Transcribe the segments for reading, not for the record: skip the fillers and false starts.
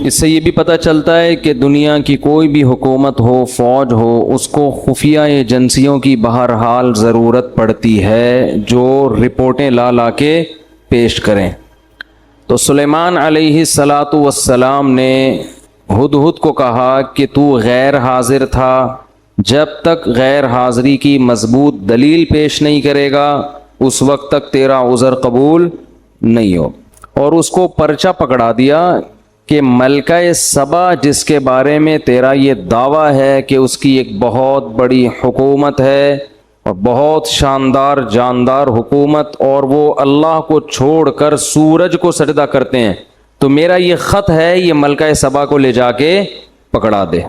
اس سے یہ بھی پتہ چلتا ہے کہ دنیا کی کوئی بھی حکومت ہو، فوج ہو، اس کو خفیہ ایجنسیوں کی بہرحال ضرورت پڑتی ہے جو رپورٹیں لا کے پیش کریں۔ تو سلیمان علیہ السلام نے ہدہد کو کہا کہ تو غیر حاضر تھا، جب تک غیر حاضری کی مضبوط دلیل پیش نہیں کرے گا اس وقت تک تیرا عذر قبول نہیں ہو، اور اس کو پرچہ پکڑا دیا کہ ملکہ سبا جس کے بارے میں تیرا یہ دعویٰ ہے کہ اس کی ایک بہت بڑی حکومت ہے اور بہت شاندار جاندار حکومت، اور وہ اللہ کو چھوڑ کر سورج کو سجدہ کرتے ہیں، تو میرا یہ خط ہے، یہ ملکہ سبا کو لے جا کے پکڑا دے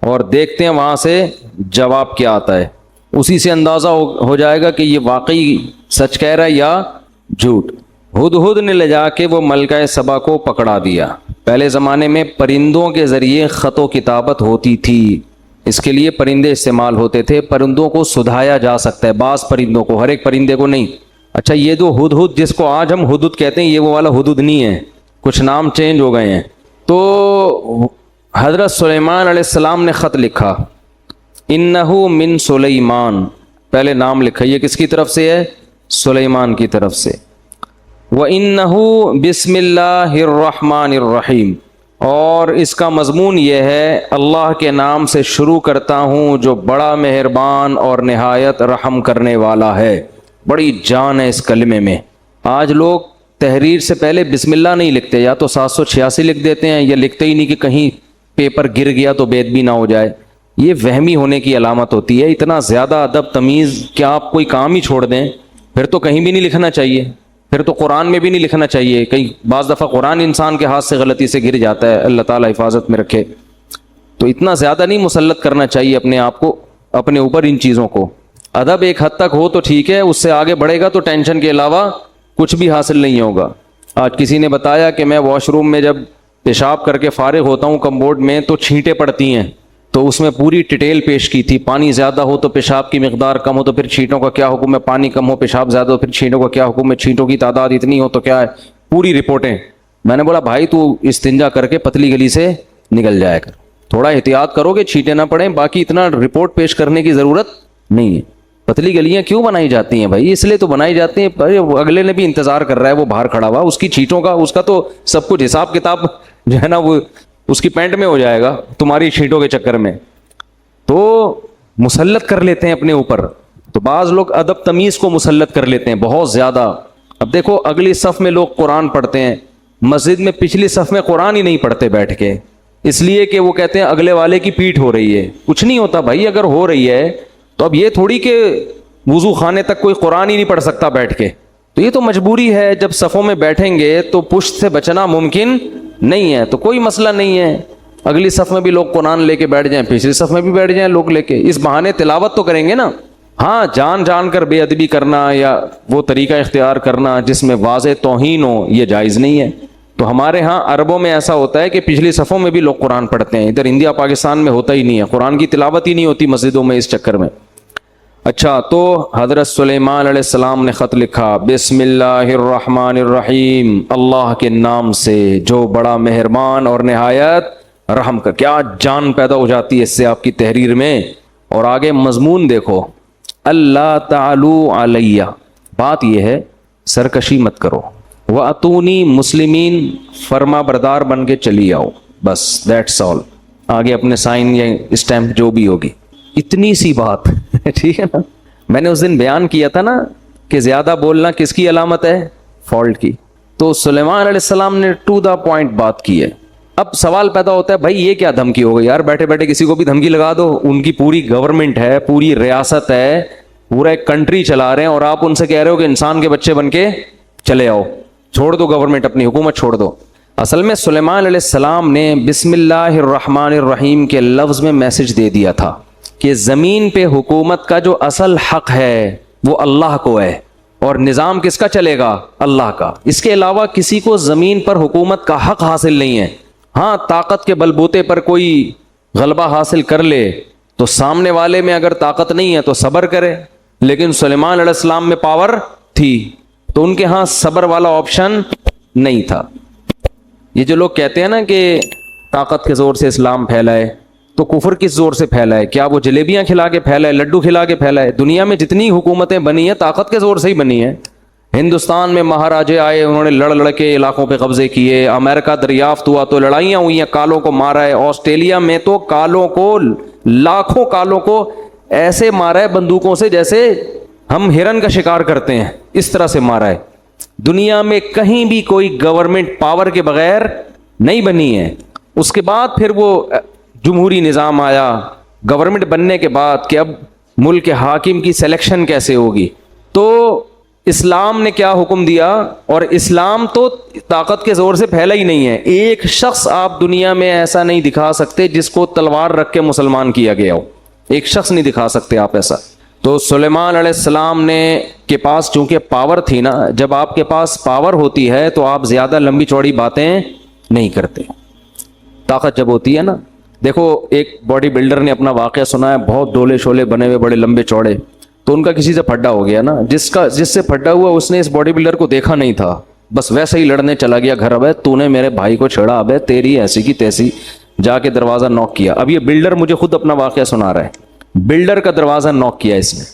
اور دیکھتے ہیں وہاں سے جواب کیا آتا ہے، اسی سے اندازہ ہو جائے گا کہ یہ واقعی سچ کہہ رہا ہے یا جھوٹ۔ ہدہد نے لے جا کے وہ ملکہ سبا کو پکڑا دیا۔ پہلے زمانے میں پرندوں کے ذریعے خط و کتابت ہوتی تھی، اس کے لیے پرندے استعمال ہوتے تھے، پرندوں کو سدھایا جا سکتا ہے، بعض پرندوں کو، ہر ایک پرندے کو نہیں۔ اچھا، یہ جو ہدہد جس کو آج ہم ہدہد کہتے ہیں، یہ وہ والا ہدہد نہیں ہے، کچھ نام چینج ہو گئے ہیں۔ تو حضرت سلیمان علیہ السلام نے خط لکھا، انہو من سلیمان، پہلے نام لکھا، یہ کس کی طرف سے ہے؟ سلیمان کی طرف سے۔ وَإِنَّهُ بسم اللہ الرحمن الرحیم، اور اس کا مضمون یہ ہے، اللہ کے نام سے شروع کرتا ہوں جو بڑا مہربان اور نہایت رحم کرنے والا ہے۔ بڑی جان ہے اس کلمے میں۔ آج لوگ تحریر سے پہلے بسم اللہ نہیں لکھتے، یا تو 786 لکھ دیتے ہیں، یا لکھتے ہی نہیں کہ کہیں پیپر گر گیا تو بے ادبی نہ ہو جائے۔ یہ وہمی ہونے کی علامت ہوتی ہے۔ اتنا زیادہ ادب تمیز کہ آپ کوئی کام ہی چھوڑ دیں، پھر تو کہیں بھی نہیں لکھنا چاہیے، پھر تو قرآن میں بھی نہیں لکھنا چاہیے۔ کئی بعض دفعہ قرآن انسان کے ہاتھ سے غلطی سے گر جاتا ہے، اللہ تعالیٰ حفاظت میں رکھے۔ تو اتنا زیادہ نہیں مسلط کرنا چاہیے اپنے آپ کو، اپنے اوپر ان چیزوں کو۔ ادب ایک حد تک ہو تو ٹھیک ہے، اس سے آگے بڑھے گا تو ٹینشن کے علاوہ کچھ بھی حاصل نہیں ہوگا۔ آج کسی نے بتایا کہ میں واش روم میں جب پیشاب کر کے فارغ ہوتا ہوں کمبورڈ میں تو چھینٹیں پڑتی ہیں، تو اس میں پوری ڈیٹیل پیش کی تھی، پانی زیادہ ہو تو پیشاب کی مقدار کم ہو تو پھر چھینٹوں کا کیا حکم ہے، پانی کم ہو پیشاب زیادہ ہو پھر چھینٹوں کا کیا حکم ہے، چھینٹوں کی تعداد اتنی ہو تو کیا ہے، پوری رپورٹیں۔ میں نے بولا بھائی تو استنجا کر کے پتلی گلی سے نکل جایا کر، تھوڑا احتیاط کرو کہ چھینٹیں نہ پڑیں، باقی اتنا رپورٹ پیش کرنے کی ضرورت نہیں ہے۔ پتلی گلیاں کیوں بنائی جاتی ہیں بھائی؟ اس لیے تو بنائی جاتی ہیں، اگلے نے بھی انتظار کر رہا ہے، وہ باہر کھڑا ہوا، اس کی چھینٹوں کا، اس کا تو سب کچھ حساب کتاب جو ہے نا وہ اس کی پینٹ میں ہو جائے گا تمہاری چھینٹوں کے چکر میں۔ تو مسلط کر لیتے ہیں اپنے اوپر، تو بعض لوگ ادب تمیز کو مسلط کر لیتے ہیں بہت زیادہ۔ اب دیکھو اگلی صف میں لوگ قرآن پڑھتے ہیں، مسجد میں پچھلی صف میں قرآن ہی نہیں پڑھتے بیٹھ کے، اس لیے کہ وہ کہتے ہیں اگلے والے کی پیٹھ ہو رہی ہے۔ کچھ نہیں ہوتا بھائی، اگر ہو رہی ہے تو اب یہ تھوڑی کہ وضو خانے تک کوئی قرآن ہی نہیں پڑھ سکتا بیٹھ کے، تو یہ تو مجبوری ہے۔ جب صفوں میں بیٹھیں گے تو پشت سے بچنا ممکن نہیں ہے، تو کوئی مسئلہ نہیں ہے، اگلی صف میں بھی لوگ قرآن لے کے بیٹھ جائیں، پچھلی صف میں بھی بیٹھ جائیں لوگ لے کے، اس بہانے تلاوت تو کریں گے نا۔ ہاں، جان کر بے ادبی کرنا یا وہ طریقہ اختیار کرنا جس میں واضح توہین ہو، یہ جائز نہیں ہے۔ تو ہمارے ہاں عربوں میں ایسا ہوتا ہے کہ پچھلی صفوں میں بھی لوگ قرآن پڑھتے ہیں، ادھر انڈیا پاکستان میں ہوتا ہی نہیں ہے، قرآن کی تلاوت ہی نہیں ہوتی مسجدوں میں اس چکر میں۔ اچھا، تو حضرت سلیمان علیہ السلام نے خط لکھا، بسم اللہ الرحمن الرحیم، اللہ کے نام سے جو بڑا مہربان اور نہایت رحم کا۔ کیا جان پیدا ہو جاتی ہے اس سے آپ کی تحریر میں۔ اور آگے مضمون دیکھو، اللہ تعالو علیہ، بات یہ ہے سرکشی مت کرو، وَأَتُونِي مسلمین، فرما بردار بن کے چلی آؤ، بس دیٹس آل۔ آگے اپنے سائن یا اسٹیمپ جو بھی ہوگی، اتنی سی بات ٹھیک ہے نا۔ میں نے اس دن بیان کیا تھا نا کہ زیادہ بولنا کس کی علامت ہے؟ فالٹ کی۔ تو سلیمان علیہ السلام نے ٹو دا پوائنٹ بات کی ہے۔ اب سوال پیدا ہوتا ہے بھائی یہ کیا دھمکی ہو گئی یار، بیٹھے بیٹھے کسی کو بھی دھمکی لگا دو، ان کی پوری گورنمنٹ ہے، پوری ریاست ہے، پورا ایک کنٹری چلا رہے ہیں، اور آپ ان سے کہہ رہے ہو کہ انسان کے بچے بن کے چلے آؤ، چھوڑ دو گورنمنٹ، اپنی حکومت چھوڑ دو۔ اصل میں سلیمان علیہ السلام نے بسم اللہ الرحمن الرحیم کے لفظ میں میسج دے دیا تھا کہ زمین پہ حکومت کا جو اصل حق ہے وہ اللہ کو ہے، اور نظام کس کا چلے گا؟ اللہ کا۔ اس کے علاوہ کسی کو زمین پر حکومت کا حق حاصل نہیں ہے۔ ہاں، طاقت کے بلبوتے پر کوئی غلبہ حاصل کر لے تو سامنے والے میں اگر طاقت نہیں ہے تو صبر کرے، لیکن سلیمان علیہ السلام میں پاور تھی تو ان کے ہاں صبر والا آپشن نہیں تھا۔ یہ جو لوگ کہتے ہیں نا کہ طاقت کے زور سے اسلام پھیلا ہے، تو کفر کس زور سے پھیلا ہے؟ کیا وہ جلیبیاں کھلا کے پھیلا ہے، لڈو کھلا کے پھیلا ہے؟ دنیا میں جتنی حکومتیں بنی ہیں طاقت کے زور سے ہی بنی ہیں۔ ہندوستان میں مہاراجے آئے، انہوں نے لڑ کے علاقوں پہ قبضے کیے، امریکہ دریافت ہوا تو لڑائیاں ہوئی ہیں، کالوں کو مارا ہے، آسٹریلیا میں تو کالوں کو، لاکھوں کالوں کو ایسے مارا ہے بندوقوں سے جیسے ہم ہرن کا شکار کرتے ہیں، اس طرح سے مارا ہے۔ دنیا میں کہیں بھی کوئی گورنمنٹ پاور کے بغیر نہیں بنی ہے۔ اس کے بعد پھر وہ جمہوری نظام آیا گورنمنٹ بننے کے بعد کہ اب ملک کے حاکم کی سلیکشن کیسے ہوگی، تو اسلام نے کیا حکم دیا؟ اور اسلام تو طاقت کے زور سے پھیلا ہی نہیں ہے۔ ایک شخص آپ دنیا میں ایسا نہیں دکھا سکتے جس کو تلوار رکھ کے مسلمان کیا گیا ہو، ایک شخص نہیں دکھا سکتے آپ ایسا۔ تو سلیمان علیہ السلام نے کے پاس چونکہ پاور تھی نا، جب آپ کے پاس پاور ہوتی ہے تو آپ زیادہ لمبی چوڑی باتیں نہیں کرتے۔ طاقت جب ہوتی ہے نا، دیکھو ایک باڈی بلڈر نے اپنا واقعہ سنا ہے، بہت ڈولے شولے بنے ہوئے، بڑے لمبے چوڑے، تو ان کا کسی سے پھڈا ہو گیا نا، جس سے پھڈا ہوا اس نے اس باڈی بلڈر کو دیکھا نہیں تھا، بس ویسے ہی لڑنے چلا گیا گھر، اب تو نے میرے بھائی کو چھڑا، اب تیری ایسی کی تیسی، جا کے دروازہ نوک کیا۔ اب یہ بلڈر مجھے خود اپنا واقعہ سنا رہا ہے، بلڈر کا دروازہ نوک کیا اس نے،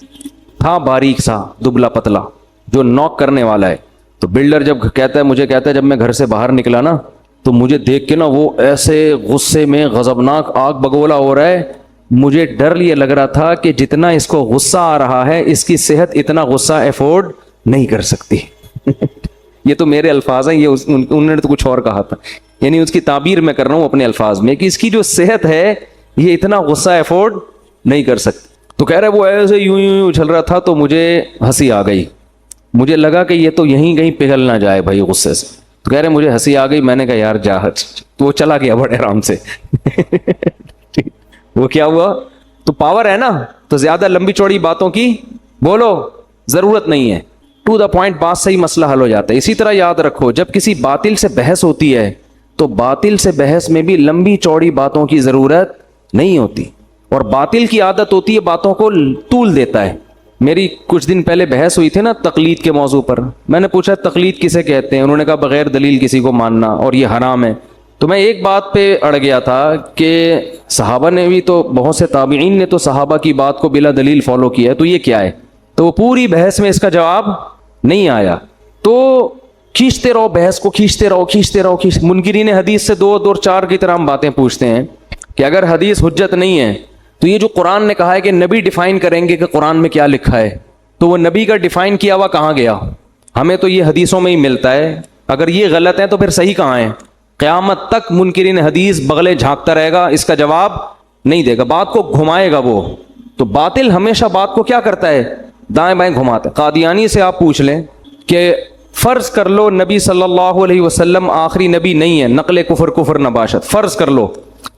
تھا باریک سا دبلا پتلا جو نوک کرنے والا ہے۔ تو بلڈر جب کہتا ہے، مجھے کہتا ہے جب میں گھر سے باہر نکلا نا تو مجھے دیکھ کے نا وہ ایسے غصے میں غضبناک آگ بگولا ہو رہا ہے، مجھے ڈر یہ لگ رہا تھا کہ جتنا اس کو غصہ آ رہا ہے اس کی صحت اتنا غصہ افورڈ نہیں کر سکتی۔ یہ تو میرے الفاظ ہیں، یہ انہوں نے تو کچھ اور کہا تھا، یعنی اس کی تعبیر میں کر رہا ہوں اپنے الفاظ میں کہ اس کی جو صحت ہے یہ اتنا غصہ افورڈ نہیں کر سکتی۔ تو کہہ رہے وہ ایسے یوں اچھل رہا تھا تو مجھے ہنسی آ گئی، مجھے لگا کہ یہ تو یہیں کہیں پگھل نہ جائے بھائی غصے سے۔ تو کہہ رہے مجھے ہنسی آ گئی، میں نے کہا یار جا، تو وہ چلا گیا بڑے آرام سے۔ وہ کیا ہوا؟ تو پاور ہے نا، تو زیادہ لمبی چوڑی باتوں کی بولو ضرورت نہیں ہے، ٹو دا پوائنٹ بات سے ہی مسئلہ حل ہو جاتا ہے۔ اسی طرح یاد رکھو جب کسی باطل سے بحث ہوتی ہے تو باطل سے بحث میں بھی لمبی چوڑی باتوں کی ضرورت نہیں ہوتی، اور باطل کی عادت ہوتی ہے باتوں کو طول دیتا ہے۔ میری کچھ دن پہلے بحث ہوئی تھی نا تقلید کے موضوع پر، میں نے پوچھا تقلید کسے کہتے ہیں، انہوں نے کہا بغیر دلیل کسی کو ماننا اور یہ حرام ہے۔ تو میں ایک بات پہ اڑ گیا تھا کہ صحابہ نے بھی تو، بہت سے تابعین نے تو صحابہ کی بات کو بلا دلیل فالو کیا ہے، تو یہ کیا ہے؟ تو وہ پوری بحث میں اس کا جواب نہیں آیا۔ تو کھینچتے رہو بحث کو، کھینچتے رہو۔ منکرین حدیث سے دو چار کی طرح ہم باتیں پوچھتے ہیں کہ اگر حدیث حجت نہیں ہے تو یہ جو قرآن نے کہا ہے کہ نبی ڈیفائن کریں گے کہ قرآن میں کیا لکھا ہے، تو وہ نبی کا ڈیفائن کیا ہوا کہاں گیا؟ ہمیں تو یہ حدیثوں میں ہی ملتا ہے، اگر یہ غلط ہے تو پھر صحیح کہاں ہے؟ قیامت تک منکرین حدیث بغلے جھانکتا رہے گا، اس کا جواب نہیں دے گا، بات کو گھمائے گا وہ۔ تو باطل ہمیشہ بات کو کیا کرتا ہے؟ دائیں بائیں گھماتا ہے۔ قادیانی سے آپ پوچھ لیں کہ فرض کر لو نبی صلی اللہ علیہ وسلم آخری نبی نہیں ہے، نقل کفر نباشت، فرض کر لو،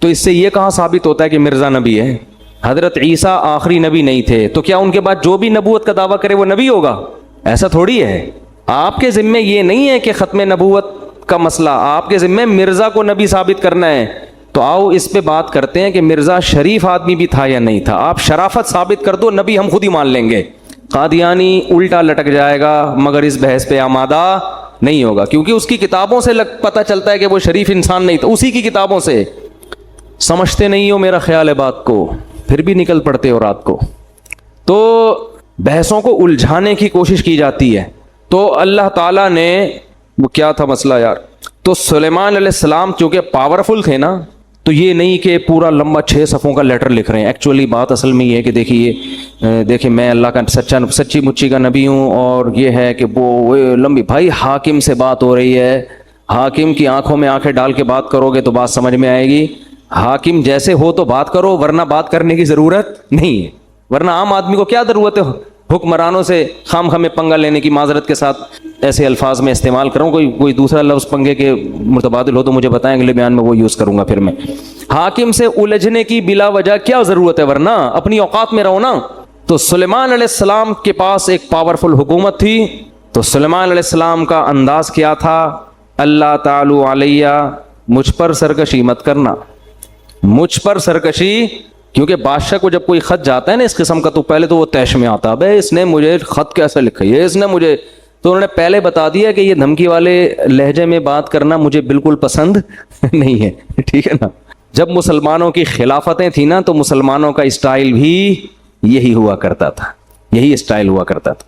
تو اس سے یہ کہاں ثابت ہوتا ہے کہ مرزا نبی ہے؟ حضرت عیسیٰ آخری نبی نہیں تھے، تو کیا ان کے بعد جو بھی نبوت کا دعویٰ کرے وہ نبی ہوگا؟ ایسا تھوڑی ہے۔ آپ کے ذمے یہ نہیں ہے کہ ختم نبوت کا مسئلہ، آپ کے ذمے مرزا کو نبی ثابت کرنا ہے۔ تو آؤ اس پہ بات کرتے ہیں کہ مرزا شریف آدمی بھی تھا یا نہیں تھا، آپ شرافت ثابت کر دو، نبی ہم خود ہی مان لیں گے۔ قادیانی الٹا لٹک جائے گا مگر اس بحث پہ آمادہ نہیں ہوگا، کیونکہ اس کی کتابوں سے پتہ چلتا ہے کہ وہ شریف انسان نہیں تھا، اسی کی کتابوں سے۔ سمجھتے نہیں ہو میرا خیال ہے بات کو، پھر بھی نکل پڑتے ہو رات کو۔ تو بحثوں کو الجھانے کی کوشش کی جاتی ہے۔ تو اللہ تعالیٰ نے، وہ کیا تھا مسئلہ یار، تو سلیمان علیہ السلام چونکہ پاورفل تھے نا، تو یہ نہیں کہ پورا لمبا 6 صفوں کا لیٹر لکھ رہے ہیں۔ ایکچولی بات اصل میں یہ ہے کہ دیکھیے میں اللہ کا سچی مچی کا نبی ہوں، اور یہ ہے کہ وہ لمبی، بھائی حاکم سے بات ہو رہی ہے، حاکم کی آنکھوں میں آنکھیں ڈال کے بات کرو گے تو بات سمجھ میں آئے گی۔ حاکم جیسے ہو تو بات کرو، ورنہ بات کرنے کی ضرورت نہیں ہے، ورنہ عام آدمی کو کیا ضرورت ہے حکمرانوں سے خام خامے پنگا لینے کی۔ معذرت کے ساتھ ایسے الفاظ میں استعمال کروں، کوئی دوسرا لفظ پنگے کے متبادل ہو تو مجھے بتائیں، اگلے بیان میں وہ یوز کروں گا پھر میں۔ حاکم سے الجھنے کی بلا وجہ کیا ضرورت ہے، ورنہ اپنی اوقات میں رہو نا۔ تو سلیمان علیہ السلام کے پاس ایک پاورفل حکومت تھی، تو سلیمان علیہ السلام کا انداز کیا تھا؟ اللہ تعالی علیہ، مجھ پر سرکشی مت کرنا، مجھ پر سرکشی۔ کیونکہ بادشاہ کو جب کوئی خط جاتا ہے نا اس قسم کا، تو پہلے تو وہ تیش میں آتا ہے، بھائی اس نے مجھے خط کیسے لکھا ہے، اس نے مجھے تو انہوں نے پہلے بتا دیا کہ یہ دھمکی والے لہجے میں بات کرنا مجھے بالکل پسند نہیں ہے، ٹھیک ہے نا. جب مسلمانوں کی خلافتیں تھیں نا تو مسلمانوں کا اسٹائل بھی یہی ہوا کرتا تھا، یہی اسٹائل ہوا کرتا تھا.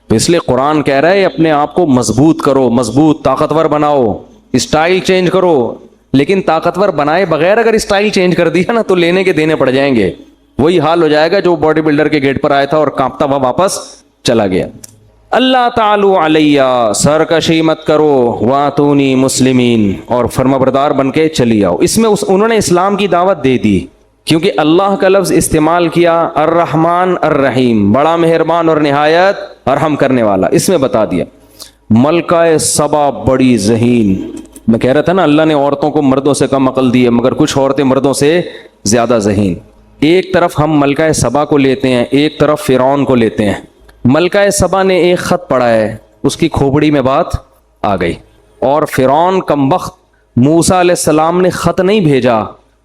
تو اس لیے قرآن کہہ رہا ہے اپنے آپ کو مضبوط کرو، مضبوط طاقتور بناؤ، اسٹائل چینج کرو. لیکن طاقتور بنائے بغیر اگر اسٹائل چینج کر دیا نا تو لینے کے دینے پڑ جائیں گے. وہی حال ہو جائے گا جو باڈی بلڈر کے گیٹ پر آیا تھا اور کانپتا ہوا واپس چلا گیا. اللہ تعالی علیہ، سرکشی مت کرو، واتونی مسلمین، اور فرما بردار بن کے چلی آؤ. اس میں انہوں نے اسلام کی دعوت دے دی کیونکہ اللہ کا لفظ استعمال کیا، الرحمن الرحیم، بڑا مہربان اور نہایت رحم کرنے والا. اس میں بتا دیا ملکہ سبا بڑی ذہین. میں کہہ رہا تھا نا اللہ نے عورتوں کو مردوں سے کم عقل دی ہے، مگر کچھ عورتیں مردوں سے زیادہ ذہین. ایک طرف ہم ملکہ سبا کو لیتے ہیں، ایک طرف فرعون کو لیتے ہیں. ملکہ سبا نے ایک خط پڑھا ہے، اس کی کھوپڑی میں بات آ گئی. اور فرعون کمبخت، موسیٰ علیہ السلام نے خط نہیں بھیجا،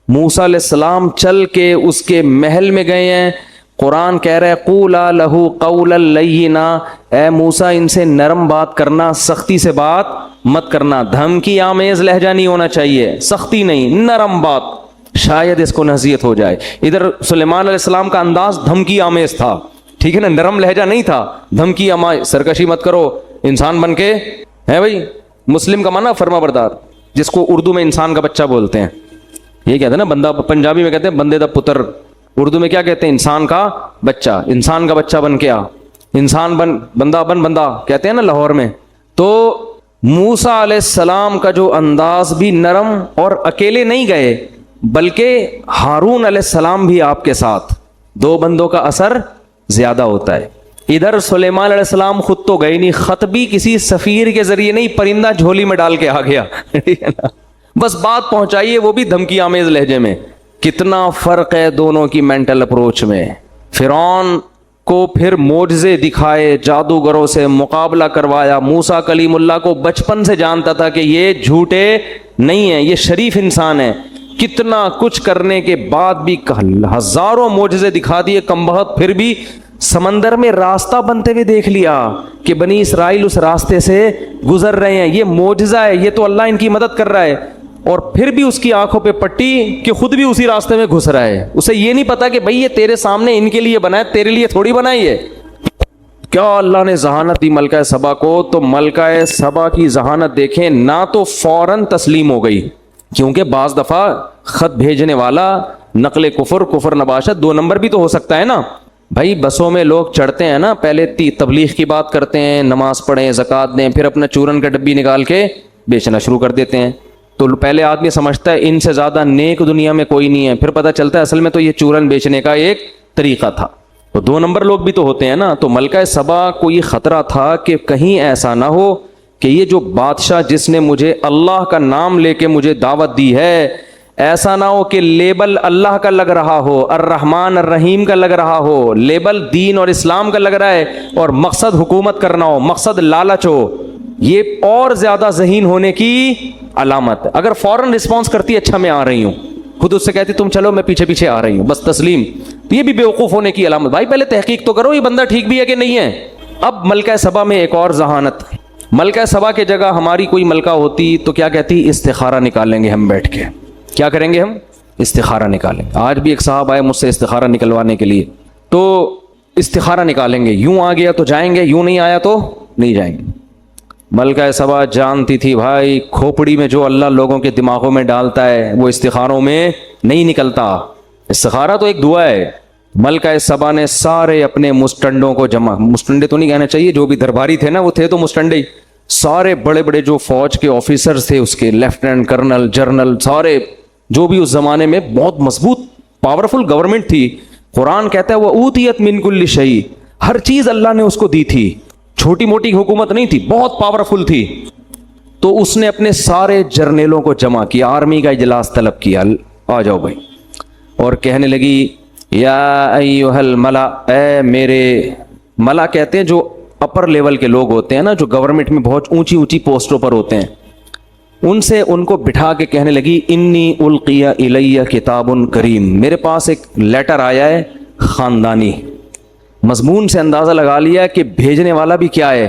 موسیٰ علیہ السلام چل کے اس کے محل میں گئے ہیں. قرآن کہہ رہا ہے قولا لہو قولا لینا، اے موسیٰ ان سے نرم بات کرنا، سختی سے بات مت کرنا. دھمکی آمیز لہجہ نہیں ہونا چاہیے، سختی نہیں، نرم بات، شاید اس کو نصیحت ہو جائے. ادھر سلیمان علیہ السلام کا انداز دھمکی آمیز تھا، ٹھیک ہے نا، نرم لہجہ نہیں تھا. دھمکی آمیز، سرکشی مت کرو، انسان بن کے ہے بھائی. مسلم کا معنی فرما بردار، جس کو اردو میں انسان کا بچہ بولتے ہیں. یہ کہتے ہیں نا بندہ، پنجابی میں کہتے ہیں بندے دا پتر، اردو میں کیا کہتے ہیں؟ انسان کا بچہ. انسان کا بچہ بن کے آ، انسان بن، بندہ بن، بندہ کہتے ہیں نا لاہور میں. تو موسیٰ علیہ السلام کا جو انداز بھی نرم، اور اکیلے نہیں گئے بلکہ ہارون علیہ السلام بھی آپ کے ساتھ. دو بندوں کا اثر زیادہ ہوتا ہے. ادھر سلیمان علیہ السلام خود تو گئے نہیں، خط بھی کسی سفیر کے ذریعے نہیں، پرندہ جھولی میں ڈال کے آ گیا بس بات پہنچائیے، وہ بھی دھمکی آمیز لہجے میں. کتنا فرق ہے دونوں کی مینٹل اپروچ میں. فرعون کو پھر معجزے دکھائے، جادوگروں سے مقابلہ کروایا. موسیٰ کلیم اللہ کو بچپن سے جانتا تھا کہ یہ جھوٹے نہیں ہیں، یہ شریف انسان ہے. کتنا کچھ کرنے کے بعد بھی ہزاروں معجزے دکھا دیے کمبخت، پھر بھی سمندر میں راستہ بنتے ہوئے دیکھ لیا کہ بنی اسرائیل اس راستے سے گزر رہے ہیں. یہ معجزہ ہے، یہ تو اللہ ان کی مدد کر رہا ہے. اور پھر بھی اس کی آنکھوں پہ پٹی کہ خود بھی اسی راستے میں گھس رہا ہے. اسے یہ نہیں پتا کہ بھئی یہ تیرے سامنے ان کے لیے بنا ہے، تیرے لیے تھوڑی بنائی ہے. کیا اللہ نے ذہانت دی ملکہ سبا کو. تو ملکہ سبا کی ذہانت دیکھیں، نہ تو فوراً تسلیم ہو گئی، کیونکہ بعض دفعہ خط بھیجنے والا نقل کفر، کفر نباشت، 2 نمبر بھی تو ہو سکتا ہے نا. بھائی بسوں میں لوگ چڑھتے ہیں نا، پہلے تبلیغ کی بات کرتے ہیں، نماز پڑھیں، زکوٰۃ دیں، پھر اپنا چورن کا ڈبی نکال کے بیچنا شروع کر دیتے ہیں. تو پہلے آدمی سمجھتا ہے ان سے زیادہ نیک دنیا میں کوئی نہیں ہے، پھر پتہ چلتا ہے اصل میں تو یہ چورن بیچنے کا ایک طریقہ تھا. تو 2 نمبر لوگ بھی تو ہوتے ہیں نا. تو ملکہ سبا کو یہ خطرہ تھا کہ کہیں ایسا نہ ہو کہ یہ جو بادشاہ جس نے مجھے اللہ کا نام لے کے مجھے دعوت دی ہے، ایسا نہ ہو کہ لیبل اللہ کا لگ رہا ہو، الرحمن الرحیم کا لگ رہا ہو، لیبل دین اور اسلام کا لگ رہا ہے، اور مقصد حکومت کرنا ہو، مقصد لالچ ہو. یہ اور زیادہ ذہین ہونے کی علامت ہے. اگر فوراً رسپانس کرتی اچھا میں آ رہی ہوں، خود اس سے کہتی تم چلو میں پیچھے پیچھے آ رہی ہوں، بس تسلیم، تو یہ بھی بیوقوف ہونے کی علامت. بھائی پہلے تحقیق تو کرو یہ بندہ ٹھیک بھی ہے کہ نہیں ہے. اب ملکہ سبا میں ایک اور ذہانت. ملکہ سبا کے جگہ ہماری کوئی ملکہ ہوتی تو کیا کہتی؟ استخارہ نکالیں گے ہم بیٹھ کے. کیا کریں گے ہم؟ استخارہ نکالیں گے. آج بھی ایک صاحب آئے مجھ سے استخارہ نکلوانے کے لیے، تو استخارہ نکالیں گے، یوں آ گیا تو جائیں گے، یوں نہیں آیا تو نہیں جائیں گے. ملکہ سبا جانتی تھی بھائی کھوپڑی میں جو اللہ لوگوں کے دماغوں میں ڈالتا ہے وہ استخاروں میں نہیں نکلتا. استخارہ تو ایک دعا ہے. ملکہ سبا نے سارے اپنے مسٹنڈوں کو جمع، مسٹنڈے تو نہیں کہنا چاہیے، جو بھی درباری تھے نا وہ تھے تو مسٹنڈے ہی، سارے بڑے بڑے جو فوج کے آفیسرز تھے، اس کے لیفٹیننٹ کرنل، جرنل، سارے جو بھی اس زمانے میں بہت مضبوط پاورفل گورنمنٹ تھی. قرآن کہتا ہے وَأُوتِيَتْ مِن كُلِّ شَيْءٍ، ہر چیز اللہ نے اس کو دی تھی، چھوٹی موٹی حکومت نہیں تھی، بہت پاورفل تھی. تو اس نے اپنے سارے جرنیلوں کو جمع کیا، آرمی کا اجلاس طلب کیا، آ جاؤ بھائی، اور کہنے لگی یا ایھا الملا، اے میرے ملا کہتے ہیں جو اپر لیول کے لوگ ہوتے ہیں نا، جو گورنمنٹ میں بہت اونچی اونچی پوسٹوں پر ہوتے ہیں، ان سے ان کو بٹھا کے کہنے لگی انی القی الی کتاب کریم، میرے پاس ایک لیٹر آیا ہے خاندانی. مضمون سے اندازہ لگا لیا کہ بھیجنے والا بھی کیا ہے؟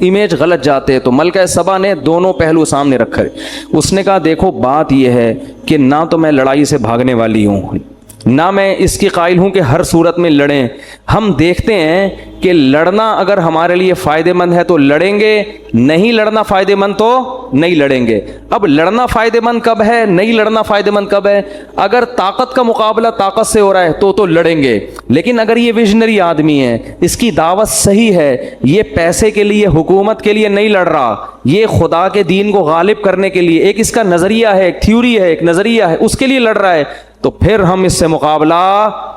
امیج غلط جاتے ہیں. تو ملکہ سبا نے دونوں پہلو سامنے رکھے. اس نے کہا دیکھو بات یہ ہے کہ نہ تو میں لڑائی سے بھاگنے والی ہوں، نہ میں اس کی قائل ہوں کہ ہر صورت میں لڑیں. ہم دیکھتے ہیں کہ لڑنا اگر ہمارے لیے فائدہ مند ہے تو لڑیں گے، نہیں لڑنا فائدہ مند تو نہیں لڑیں گے. اب لڑنا فائدہ مند کب ہے، نہیں لڑنا فائدہ مند کب ہے؟ اگر طاقت کا مقابلہ طاقت سے ہو رہا ہے تو لڑیں گے. لیکن اگر یہ ویژنری آدمی ہے، اس کی دعوت صحیح ہے، یہ پیسے کے لیے حکومت کے لیے نہیں لڑ رہا، یہ خدا کے دین کو غالب کرنے کے لیے ایک اس کا نظریہ ہے، ایک تھیوری ہے، ایک نظریہ ہے، اس کے لیے لڑ رہا ہے، تو پھر ہم اس سے مقابلہ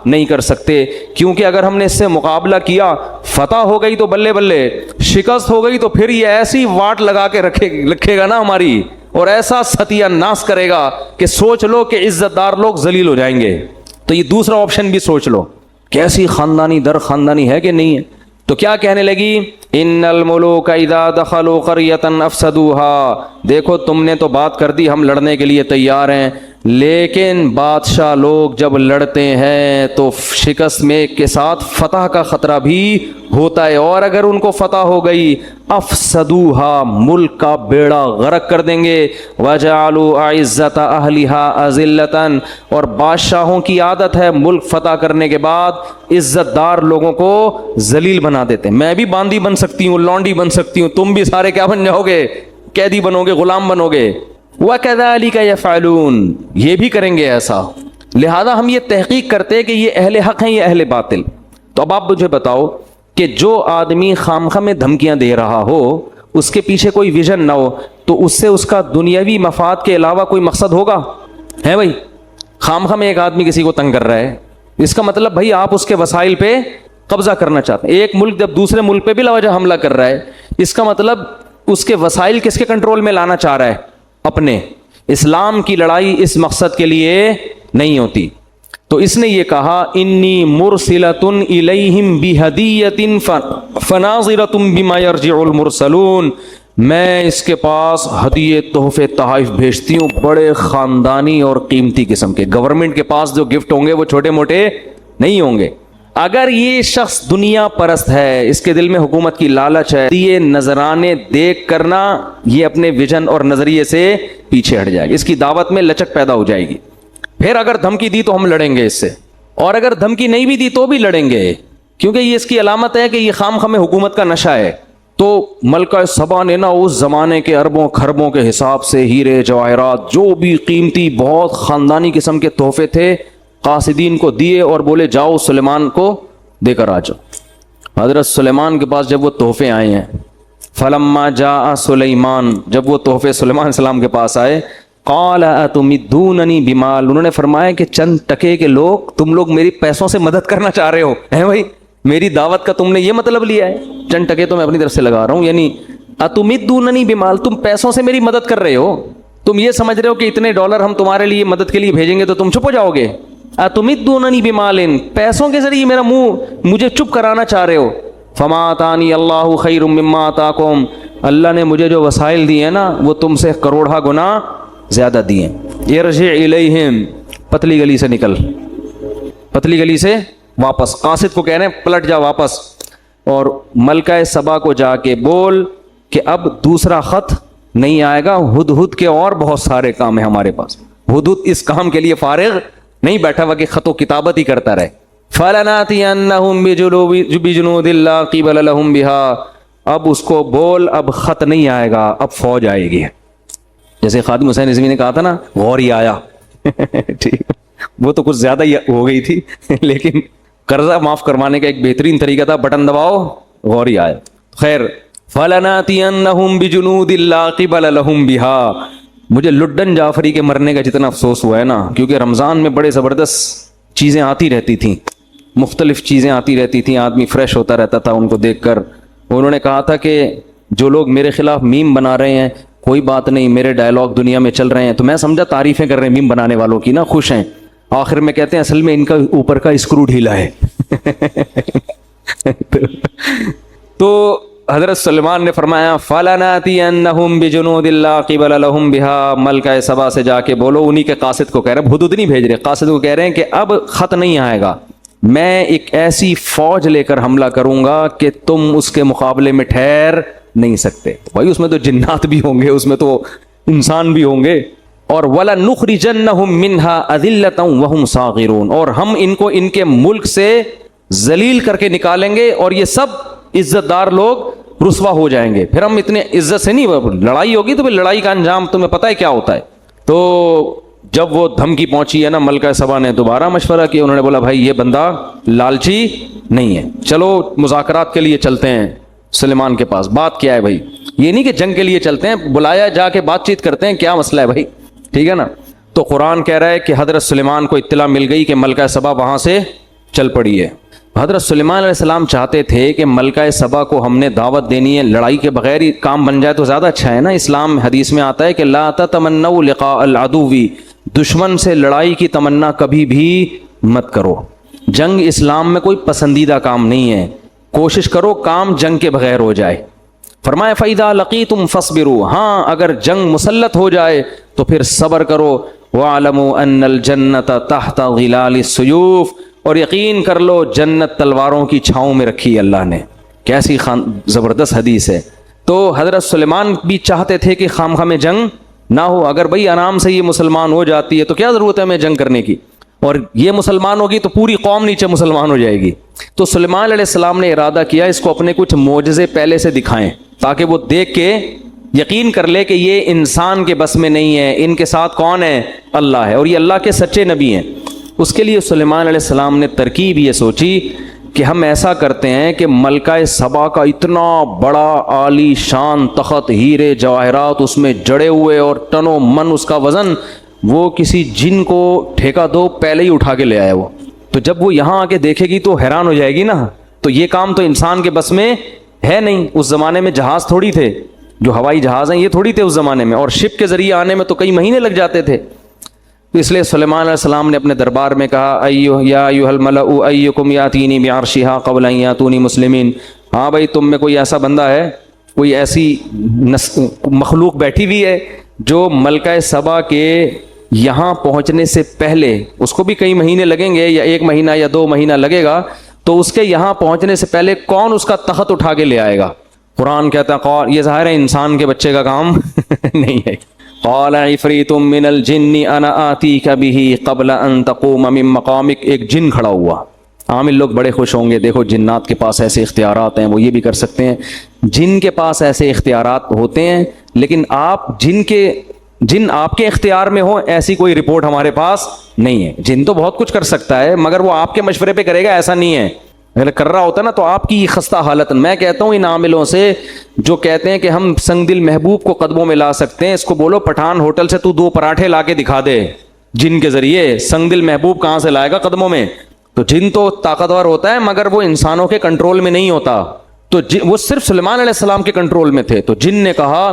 نہیں کر سکتے. کیونکہ اگر ہم نے اس سے مقابلہ کیا، فتح ہو گئی تو بلے بلے، شکست ہو گئی تو پھر یہ ایسی واٹ لگا کے رکھے گا نا ہماری، اور ایسا ستیہ ناس کرے گا کہ سوچ لو کہ عزت دار لوگ ذلیل ہو جائیں گے. تو یہ دوسرا آپشن بھی سوچ لو، کیسی خاندانی در خاندانی ہے کہ نہیں ہے. تو کیا کہنے لگی؟ ان الملوک اذا دخلوا قریۃ افسدوها. دیکھو تم نے تو بات کر دی ہم لڑنے کے لیے تیار ہیں، لیکن بادشاہ لوگ جب لڑتے ہیں تو شکست میں کے ساتھ فتح کا خطرہ بھی ہوتا ہے، اور اگر ان کو فتح ہو گئی افسدوها، ملک کا بیڑا غرق کر دیں گے. وجعلوا اعزۃ اہلها اذلۃ، اور بادشاہوں کی عادت ہے ملک فتح کرنے کے بعد عزت دار لوگوں کو ذلیل بنا دیتے ہیں. میں بھی باندی بن سکتی ہوں، لونڈی بن سکتی ہوں، تم بھی سارے کیا بن جاؤ گے؟ قیدی بنو گے، غلام بنو گے. وَكَذَلِكَ يَفْعَلُونَ، یہ بھی کریں گے ایسا. لہذا ہم یہ تحقیق کرتے کہ یہ اہل حق ہیں یا اہل باطل. تو اب آپ مجھے بتاؤ کہ جو آدمی خامخواہ میں دھمکیاں دے رہا ہو، اس کے پیچھے کوئی ویژن نہ ہو، تو اس سے اس کا دنیاوی مفاد کے علاوہ کوئی مقصد ہوگا؟ ہے بھائی، خامخواہ میں ایک آدمی کسی کو تنگ کر رہا ہے، اس کا مطلب بھائی آپ اس کے وسائل پہ قبضہ کرنا چاہتے ہیں. ایک ملک جب دوسرے ملک پہ بھی لواجہ حملہ کر رہا ہے، اس کا مطلب اس کے وسائل کس کے کنٹرول میں لانا چاہ رہا ہے؟ اپنے. اسلام کی لڑائی اس مقصد کے لیے نہیں ہوتی. تو اس نے یہ کہا انی مرسلۃ الیہم بہدیۃ فناظرۃ بما یرجع المرسلون، میں اس کے پاس ہدیے تحفے تحائف بھیجتی ہوں بڑے خاندانی اور قیمتی قسم کے. گورنمنٹ کے پاس جو گفٹ ہوں گے وہ چھوٹے موٹے نہیں ہوں گے. اگر یہ شخص دنیا پرست ہے، اس کے دل میں حکومت کی لالچ ہے، یہ نذرانے دیکھ کرنا یہ اپنے ویژن اور نظریے سے پیچھے ہٹ جائے گا، اس کی دعوت میں لچک پیدا ہو جائے گی. پھر اگر دھمکی دی تو ہم لڑیں گے اس سے، اور اگر دھمکی نہیں بھی دی تو بھی لڑیں گے، کیونکہ یہ اس کی علامت ہے کہ یہ خام میں حکومت کا نشہ ہے. تو ملکہ سبا نے نا اس زمانے کے اربوں خربوں کے حساب سے ہیرے جواہرات جو بھی قیمتی بہت خاندانی قسم کے تحفے تھے قاصدین کو دیے، اور بولے جاؤ سلیمان کو دے کر آ جاؤ. حضرت سلیمان کے پاس جب وہ تحفے آئے ہیں، فلما جاء سلیمان، جب وہ تحفے سلیمان علیہ السلام کے پاس آئے، قال اتمدوننی بمال، انہوں نے فرمایا کہ چند ٹکے کے لوگ، تم لوگ میری پیسوں سے مدد کرنا چاہ رہے ہو، ہیں بھائی میری دعوت کا تم نے یہ مطلب لیا ہے؟ چند ٹکے تو میں اپنی طرف سے لگا رہا ہوں، یعنی اتمدوننی بمال، تم پیسوں سے میری مدد کر رہے ہو، تم یہ سمجھ رہے ہو کہ اتنے ڈالر ہم تمہارے لیے مدد کے لیے بھیجیں گے تو تم چپ ہو جاؤ گے؟ اتمدوننی بمال، پیسوں کے ذریعے میرا منہ مجھے چپ کرانا چاہ رہے ہو. فما آتانی اللہ خیر مما آتاکم، اللہ نے مجھے جو وسائل دیے ہیں نا وہ تم سے کروڑہ گنا زیادہ دیے. ارجع الیہم، پتلی گلی سے نکل، پتلی گلی سے واپس. قاصد کو کہہ رہے ہیں پلٹ جا واپس، اور ملکہ سبا کو جا کے بول کہ اب دوسرا خط نہیں آئے گا، ہدہد کے اور بہت سارے کام ہیں ہمارے پاس. ہدہد اس کام کے لیے فارغ نہیں بیٹھا ہوا کہ خط و کتابت ہی کرتا رہے. فَلَنَاتِيَنَّهُمْ بِجُنُودٍ لَا قِبَلَ لَهُمْ بِهَا، اب اس کو بول اب خط نہیں آئے گا، اب فوج آئے گی. جیسے خادم حسین رضوی نے کہا تھا نا غوری آیا، ٹھیک، وہ تو کچھ زیادہ ہی ہو گئی تھی، لیکن قرضہ معاف کروانے کا ایک بہترین طریقہ تھا بٹن دباؤ غوری آیا. خیر، فَلَنَاتِيَنَّهُمْ بِجُنُودٍ لَا قِبَلَ لَهُمْ بِهَا. مجھے لڈن جعفری کے مرنے کا جتنا افسوس ہوا ہے نا، کیونکہ رمضان میں بڑے زبردست چیزیں آتی رہتی تھیں، مختلف چیزیں آتی رہتی تھیں، آدمی فریش ہوتا رہتا تھا ان کو دیکھ کر. انہوں نے کہا تھا کہ جو لوگ میرے خلاف میم بنا رہے ہیں کوئی بات نہیں، میرے ڈائلاگ دنیا میں چل رہے ہیں، تو میں سمجھا تعریفیں کر رہے ہیں میم بنانے والوں کی نا، خوش ہیں. آخر میں کہتے ہیں اصل میں ان کا اوپر کا اسکرو ڈھیلا ہے. تو حضرت سلیمان نے فرمایا فَلَنَاتِيَنَّهُمْ بِجُنُودٍ لَا قِبَلَ لَهُمْ بِهَا، ملکہ سبا سے جا کے بولو، انہی کے قاصد کو کہہ رہے ہیں، ہدہد نہیں بھیج رہے، قاصد کو کہہ رہے ہیں کہ اب خط نہیں آئے گا، میں ایک ایسی فوج لے کر حملہ کروں گا کہ تم اس کے مقابلے میں ٹھہر نہیں سکتے. بھائی اس میں تو جنات بھی ہوں گے, اس میں تو انسان بھی ہوں گے. اور وَلَنُخْرِجَنَّهُم مِّنْهَا أَذِلَّةً وَهُمْ صَاغِرُونَ, اور ہم ان کو ان کے ملک سے ذلیل کر کے نکالیں گے اور یہ سب عزت دار لوگ رسوا ہو جائیں گے. پھر ہم اتنے عزت سے نہیں, لڑائی ہوگی تو پھر لڑائی کا انجام تمہیں پتہ ہے کیا ہوتا ہے. تو جب وہ دھمکی پہنچی ہے نا, ملکہ سبا نے دوبارہ مشورہ کیا. انہوں نے بولا بھائی یہ بندہ لالچی نہیں ہے, چلو مذاکرات کے لیے چلتے ہیں سلیمان کے پاس. بات کیا ہے بھائی, یہ نہیں کہ جنگ کے لیے چلتے ہیں, بلایا جا کے بات چیت کرتے ہیں, کیا مسئلہ ہے بھائی, ٹھیک ہے نا. تو قرآن کہہ رہا ہے کہ حضرت سلیمان کو اطلاع مل گئی کہ ملکہ سبا وہاں سے چل پڑی ہے. حضرت سلیمان علیہ السلام چاہتے تھے کہ ملکہ سبا کو ہم نے دعوت دینی ہے, لڑائی کے بغیر ہی کام بن جائے تو زیادہ اچھا ہے نا. اسلام حدیث میں آتا ہے کہ لا تتمنوا لقاء العدو, دشمن سے لڑائی کی تمنا کبھی بھی مت کرو. جنگ اسلام میں کوئی پسندیدہ کام نہیں ہے, کوشش کرو کام جنگ کے بغیر ہو جائے. فرمایا فَإِذَا لَقِيتُمْ فَاصْبِرُوا, ہاں اگر جنگ مسلط ہو جائے تو پھر صبر کرو. وَاعْلَمُوا أَنَّ الْجَنَّةَ تَحْتَ ظِلَالِ السُّيُوفِ, اور یقین کر لو جنت تلواروں کی چھاؤں میں رکھی اللہ نے. کیسی زبردست حدیث ہے. تو حضرت سلیمان بھی چاہتے تھے کہ خامخواہ میں جنگ نہ ہو. اگر بھئی آرام سے یہ مسلمان ہو جاتی ہے تو کیا ضرورت ہے ہمیں جنگ کرنے کی, اور یہ مسلمان ہوگی تو پوری قوم نیچے مسلمان ہو جائے گی. تو سلیمان علیہ السلام نے ارادہ کیا اس کو اپنے کچھ معجزے پہلے سے دکھائیں تاکہ وہ دیکھ کے یقین کر لے کہ یہ انسان کے بس میں نہیں ہے, ان کے ساتھ کون ہے, اللہ ہے, اور یہ اللہ کے سچے نبی ہیں. اس کے لیے سلیمان علیہ السلام نے ترکیب یہ سوچی کہ ہم ایسا کرتے ہیں کہ ملکہ سبا کا اتنا بڑا عالی شان تخت, ہیرے جواہرات اس میں جڑے ہوئے اور ٹنوں من اس کا وزن, وہ کسی جن کو ٹھیکہ دو پہلے ہی اٹھا کے لے آیا وہ. تو جب وہ یہاں آ کے دیکھے گی تو حیران ہو جائے گی نا. تو یہ کام تو انسان کے بس میں ہے نہیں. اس زمانے میں جہاز تھوڑی تھے, جو ہوائی جہاز ہیں یہ تھوڑی تھے اس زمانے میں, اور شپ کے ذریعے آنے میں تو کئی مہینے لگ جاتے تھے. تو اس لیے سلیمان علیہ السلام نے اپنے دربار میں کہا یا ایھا الملأ ایکم یاتینی بعرشھا قبل ان یاتونی مسلمین. ہاں بھائی تم میں کوئی ایسا بندہ ہے, کوئی ایسی مخلوق بیٹھی ہوئی ہے جو ملکہ سبا کے یہاں پہنچنے سے پہلے, اس کو بھی کئی مہینے لگیں گے یا 1 مہینہ یا 2 مہینہ لگے گا, تو اس کے یہاں پہنچنے سے پہلے کون اس کا تخت اٹھا کے لے آئے گا. قرآن کہتا ہے یہ ظاہر ہے انسان کے بچے کا کام نہیں ہے. قال عفریت من الجن انا آتیک بہ قبل ان تقوم من مقامک. ایک جن کھڑا ہوا. عامل لوگ بڑے خوش ہوں گے, دیکھو جنات کے پاس ایسے اختیارات ہیں, وہ یہ بھی کر سکتے ہیں. جن کے پاس ایسے اختیارات ہوتے ہیں, لیکن جن آپ کے اختیار میں ہو ایسی کوئی رپورٹ ہمارے پاس نہیں ہے. جن تو بہت کچھ کر سکتا ہے مگر وہ آپ کے مشورے پہ کرے گا ایسا نہیں ہے. اگر کر رہا ہوتا نا تو آپ کی خستہ حالت. میں کہتا ہوں ان عاملوں سے جو کہتے ہیں کہ ہم سنگ دل محبوب کو قدموں میں لا سکتے ہیں, اس کو بولو پٹھان ہوٹل سے تو 2 پراٹھے لا کے دکھا دے جن کے ذریعے. سنگ دل محبوب کہاں سے لائے گا قدموں میں. تو جن تو طاقتور ہوتا ہے مگر وہ انسانوں کے کنٹرول میں نہیں ہوتا. تو وہ صرف سلیمان علیہ السلام کے کنٹرول میں تھے. تو جن نے کہا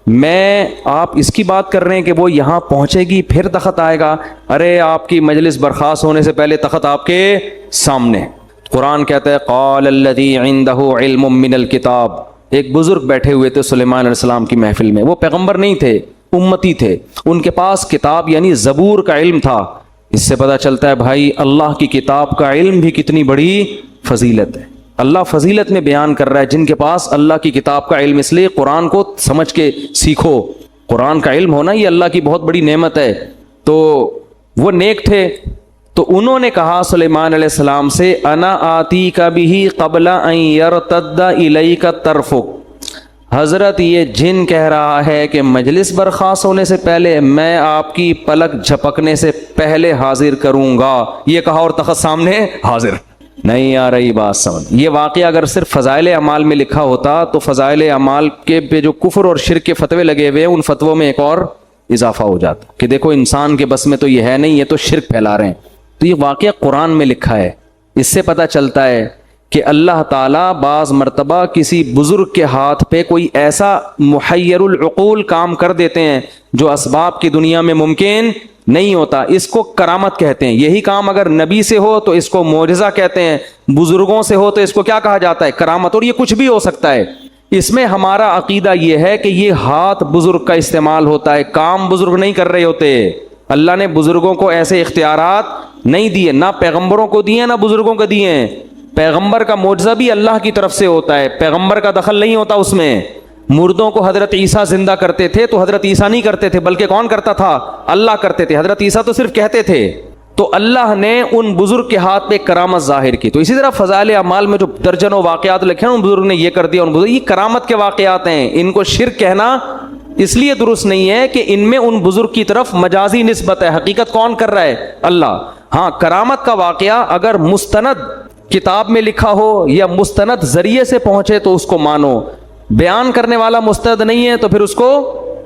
میں آپ اس کی بات کر رہے ہیں کہ وہ یہاں پہنچے گی پھر تخت آئے گا. ارے آپ کی مجلس برخاست ہونے سے پہلے تخت آپ کے سامنے. قرآن کہتا ہے قال الذی عندہ علم من الکتاب. ایک بزرگ بیٹھے ہوئے تھے سلیمان علیہ السلام کی محفل میں. وہ پیغمبر نہیں تھے, امتی تھے. ان کے پاس کتاب یعنی زبور کا علم تھا. اس سے پتہ چلتا ہے بھائی اللہ کی کتاب کا علم بھی کتنی بڑی فضیلت ہے. اللہ فضیلت میں بیان کر رہا ہے جن کے پاس اللہ کی کتاب کا علم. اس لیے قرآن کو سمجھ کے سیکھو. قرآن کا علم ہونا یہ اللہ کی بہت بڑی نعمت ہے. تو وہ نیک تھے. تو انہوں نے کہا سلیمان علیہ السلام سے انا آتیک بہ قبل ان یرتد الیک طرفک. حضرت یہ جن کہہ رہا ہے کہ مجلس برخاست ہونے سے پہلے میں آپ کی پلک جھپکنے سے پہلے حاضر کروں گا. یہ کہا اور تخت سامنے حاضر. نہیں آ رہی بات سمجھ. یہ واقعہ اگر صرف فضائل اعمال میں لکھا ہوتا تو فضائل اعمال کے پہ جو کفر اور شرک کے فتوے لگے ہوئے ہیں ان فتووں میں ایک اور اضافہ ہو جاتا کہ دیکھو انسان کے بس میں تو یہ ہے نہیں, یہ تو شرک پھیلا رہے ہیں. تو یہ واقعہ قرآن میں لکھا ہے. اس سے پتہ چلتا ہے کہ اللہ تعالیٰ بعض مرتبہ کسی بزرگ کے ہاتھ پہ کوئی ایسا محیر العقول کام کر دیتے ہیں جو اسباب کی دنیا میں ممکن نہیں ہوتا. اس کو کرامت کہتے ہیں. یہی کام اگر نبی سے ہو تو اس کو معجزہ کہتے ہیں, بزرگوں سے ہو تو اس کو کیا کہا جاتا ہے, کرامت. اور یہ کچھ بھی ہو سکتا ہے. اس میں ہمارا عقیدہ یہ ہے کہ یہ ہاتھ بزرگ کا استعمال ہوتا ہے, کام بزرگ نہیں کر رہے ہوتے. اللہ نے بزرگوں کو ایسے اختیارات نہیں دیے، نہ پیغمبروں کو دیے نہ بزرگوں کو دیے ہیں۔ پیغمبر کا معجزہ بھی اللہ کی طرف سے ہوتا ہے، پیغمبر کا دخل نہیں ہوتا اس میں۔ مردوں کو حضرت عیسیٰ زندہ کرتے تھے تو حضرت عیسیٰ نہیں کرتے تھے، بلکہ کون کرتا تھا؟ اللہ کرتے تھے۔ حضرت عیسیٰ تو صرف کہتے تھے۔ تو اللہ نے ان بزرگ کے ہاتھ پہ کرامت ظاہر کی۔ تو اسی طرح فضائل اعمال میں جو درجنوں واقعات لکھے ہیں، ان بزرگ نے یہ کر دیا، ان بزرگ، یہ کرامت کے واقعات ہیں، ان کو شرک کہنا اس لیے درست نہیں ہے کہ ان میں ان بزرگ کی طرف مجازی نسبت ہے، حقیقت کون کر رہا ہے؟ اللہ۔ ہاں، کرامت کا واقعہ اگر مستند کتاب میں لکھا ہو یا مستند ذریعے سے پہنچے تو اس کو مانو، بیان کرنے والا مستند نہیں ہے تو پھر اس کو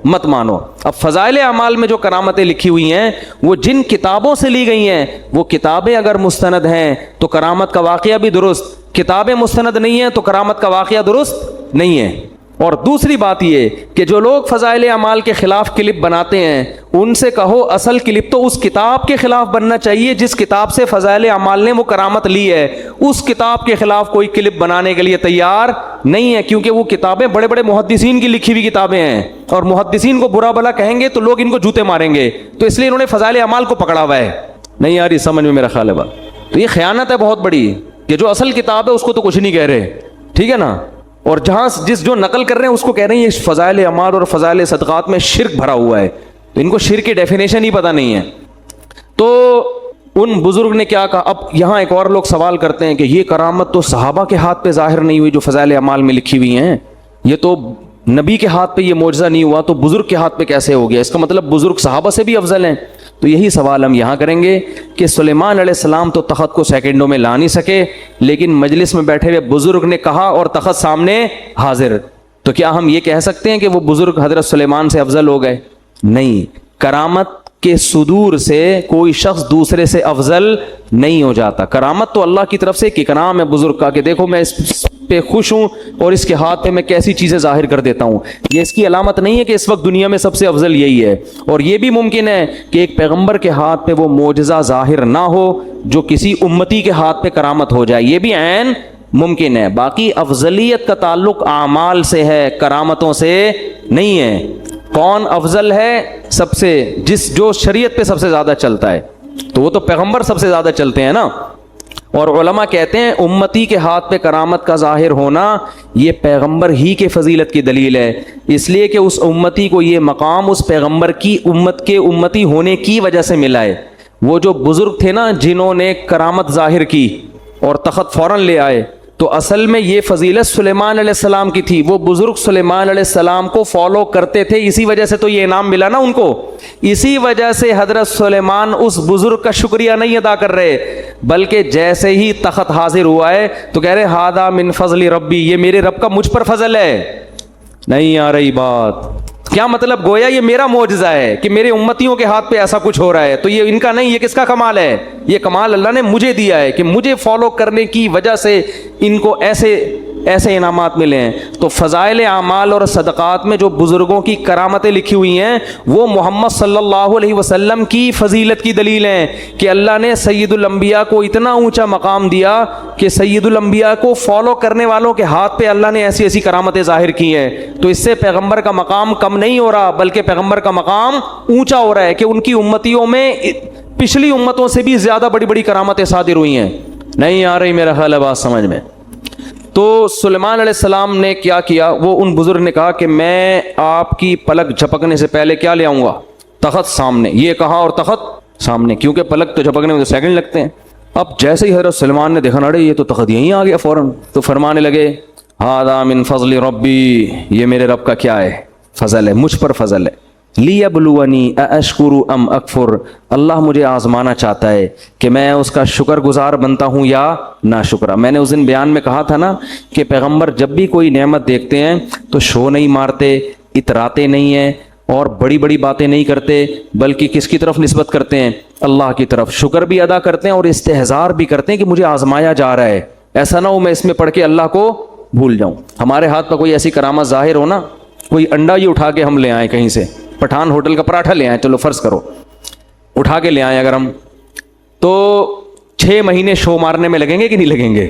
مت مانو۔ اب فضائل اعمال میں جو کرامتیں لکھی ہوئی ہیں وہ جن کتابوں سے لی گئی ہیں، وہ کتابیں اگر مستند ہیں تو کرامت کا واقعہ بھی درست، کتابیں مستند نہیں ہیں تو کرامت کا واقعہ درست نہیں ہے۔ اور دوسری بات یہ کہ جو لوگ فضائل اعمال کے خلاف کلپ بناتے ہیں، ان سے کہو اصل کلپ تو اس کتاب کے خلاف بننا چاہیے جس کتاب سے فضائل اعمال نے وہ کرامت لی ہے، اس کتاب کے خلاف کوئی کلپ بنانے کے لیے تیار نہیں ہے، کیونکہ وہ کتابیں بڑے بڑے محدثین کی لکھی ہوئی کتابیں ہیں، اور محدثین کو برا بھلا کہیں گے تو لوگ ان کو جوتے ماریں گے، تو اس لیے انہوں نے فضائل اعمال کو پکڑا ہوا ہے۔ نہیں آ رہی سمجھ میں میرا خیال ہے بات؟ تو یہ خیانت ہے بہت بڑی کہ جو اصل کتاب ہے اس کو تو کچھ نہیں کہہ رہے، ٹھیک ہے نا، اور جہاں جو نقل کر رہے ہیں اس کو کہہ رہے ہیں یہ فضائل اعمال اور فضائل صدقات میں شرک بھرا ہوا ہے، تو ان کو شرک کی ڈیفینیشن ہی پتہ نہیں ہے۔ تو ان بزرگ نے کیا کہا؟ اب یہاں ایک اور لوگ سوال کرتے ہیں کہ یہ کرامت تو صحابہ کے ہاتھ پہ ظاہر نہیں ہوئی جو فضائل اعمال میں لکھی ہوئی ہیں، یہ تو نبی کے ہاتھ پہ یہ معجزہ نہیں ہوا تو بزرگ کے ہاتھ پہ کیسے ہو گیا؟ اس کا مطلب بزرگ صحابہ سے بھی افضل ہیں۔ تو یہی سوال ہم یہاں کریں گے کہ سلیمان علیہ السلام تو تخت کو سیکنڈوں میں لا نہیں سکے، لیکن مجلس میں بیٹھے ہوئے بزرگ نے کہا اور تخت سامنے حاضر، تو کیا ہم یہ کہہ سکتے ہیں کہ وہ بزرگ حضرت سلیمان سے افضل ہو گئے؟ نہیں، کرامت کے صدور سے کوئی شخص دوسرے سے افضل نہیں ہو جاتا۔ کرامت تو اللہ کی طرف سے ایک اکرام ہے بزرگ کا کہ دیکھو میں اس پہ خوش ہوں اور اس کے ہاتھ پہ میں کیسی چیزیں ظاہر کر دیتا ہوں، یہ اس کی علامت نہیں ہے کہ اس وقت دنیا میں سب سے افضل یہی ہے۔ اور یہ بھی ممکن ہے کہ ایک پیغمبر کے ہاتھ پہ وہ معجزہ ظاہر نہ ہو جو کسی امتی کے ہاتھ پہ کرامت ہو جائے، یہ بھی عین ممکن ہے۔ باقی افضلیت کا تعلق اعمال سے ہے، کرامتوں سے نہیں ہے۔ کون افضل ہے؟ سب سے جو شریعت پہ سب سے زیادہ چلتا ہے، تو وہ تو پیغمبر سب سے زیادہ چلتے ہیں نا۔ اور علماء کہتے ہیں امتی کے ہاتھ پہ کرامت کا ظاہر ہونا یہ پیغمبر ہی کے فضیلت کی دلیل ہے، اس لیے کہ اس امتی کو یہ مقام اس پیغمبر کی امت کے امتی ہونے کی وجہ سے ملا ہے۔ وہ جو بزرگ تھے نا جنہوں نے کرامت ظاہر کی اور تخت فوراً لے آئے، تو اصل میں یہ فضیلت سلیمان علیہ السلام کی تھی، وہ بزرگ سلیمان علیہ السلام کو فالو کرتے تھے، اسی وجہ سے تو یہ انعام ملا نا ان کو۔ اسی وجہ سے حضرت سلیمان اس بزرگ کا شکریہ نہیں ادا کر رہے، بلکہ جیسے ہی تخت حاضر ہوا ہے تو کہہ رہے ہذا من فضل ربی، یہ میرے رب کا مجھ پر فضل ہے۔ نہیں آ رہی بات؟ کیا مطلب؟ گویا یہ میرا معجزہ ہے کہ میرے امتیوں کے ہاتھ پہ ایسا کچھ ہو رہا ہے، تو یہ ان کا نہیں، یہ کس کا کمال ہے؟ یہ کمال اللہ نے مجھے دیا ہے کہ مجھے فالو کرنے کی وجہ سے ان کو ایسے انعامات ملے ہیں۔ تو فضائل اعمال اور صدقات میں جو بزرگوں کی کرامتیں لکھی ہوئی ہیں وہ محمد صلی اللہ علیہ وسلم کی فضیلت کی دلیل ہیں کہ اللہ نے سید الانبیاء کو اتنا اونچا مقام دیا کہ سید الانبیاء کو فالو کرنے والوں کے ہاتھ پہ اللہ نے ایسی کرامتیں ظاہر کی ہیں۔ تو اس سے پیغمبر کا مقام کم نہیں ہو رہا، بلکہ پیغمبر کا مقام اونچا ہو رہا ہے کہ ان کی امتیوں میں پچھلی امتوں سے بھی زیادہ بڑی بڑی کرامتیں صادر ہوئی ہیں۔ نہیں آ رہی میرا خیال ہے بات سمجھ میں؟ تو سلیمان علیہ السلام نے کیا کیا؟ وہ ان بزرگ نے کہا کہ میں آپ کی پلک جھپکنے سے پہلے کیا لے آؤں گا؟ تخت سامنے۔ یہ کہا اور تخت سامنے، کیونکہ پلک تو جھپکنے میں تو سیکنڈ لگتے ہیں۔ اب جیسے ہی حضرت سلیمان نے دیکھا نا یہ تو تخت یہیں آ گیا فوراً، تو فرمانے لگے ھذا من فضل ربی، یہ میرے رب کا کیا ہے؟ فضل ہے، مجھ پر فضل ہے۔ لیبلونی ااشکر ام اکفر، اللہ مجھے آزمانا چاہتا ہے کہ میں اس کا شکر گزار بنتا ہوں یا ناشکرا۔ میں نے اس دن بیان میں کہا تھا نا کہ پیغمبر جب بھی کوئی نعمت دیکھتے ہیں تو شو نہیں مارتے، اتراتے نہیں ہیں اور بڑی بڑی باتیں نہیں کرتے، بلکہ کس کی طرف نسبت کرتے ہیں؟ اللہ کی طرف۔ شکر بھی ادا کرتے ہیں اور استحضار بھی کرتے ہیں کہ مجھے آزمایا جا رہا ہے، ایسا نہ ہو میں اس میں پڑھ کے اللہ کو بھول جاؤں۔ ہمارے ہاتھ پر کوئی ایسی کرامت ظاہر ہو نا، کوئی انڈا ہی اٹھا کے ہم لے آئیں کہیں سے، پٹھان ہوٹل کا پراٹھا لے آئیں، چلو فرض کرو اٹھا کے لے آئیں اگر ہم، تو 6 مہینے شو مارنے میں لگیں گے کہ نہیں لگیں گے؟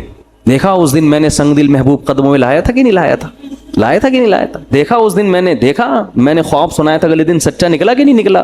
دیکھا اس دن میں نے سنگ دل محبوب قدموں میں لایا تھا کہ نہیں لایا تھا؟ لایا تھا کہ نہیں لایا تھا؟ دیکھا اس دن میں نے خواب سنایا تھا، اگلے دن سچا نکلا کہ نہیں نکلا؟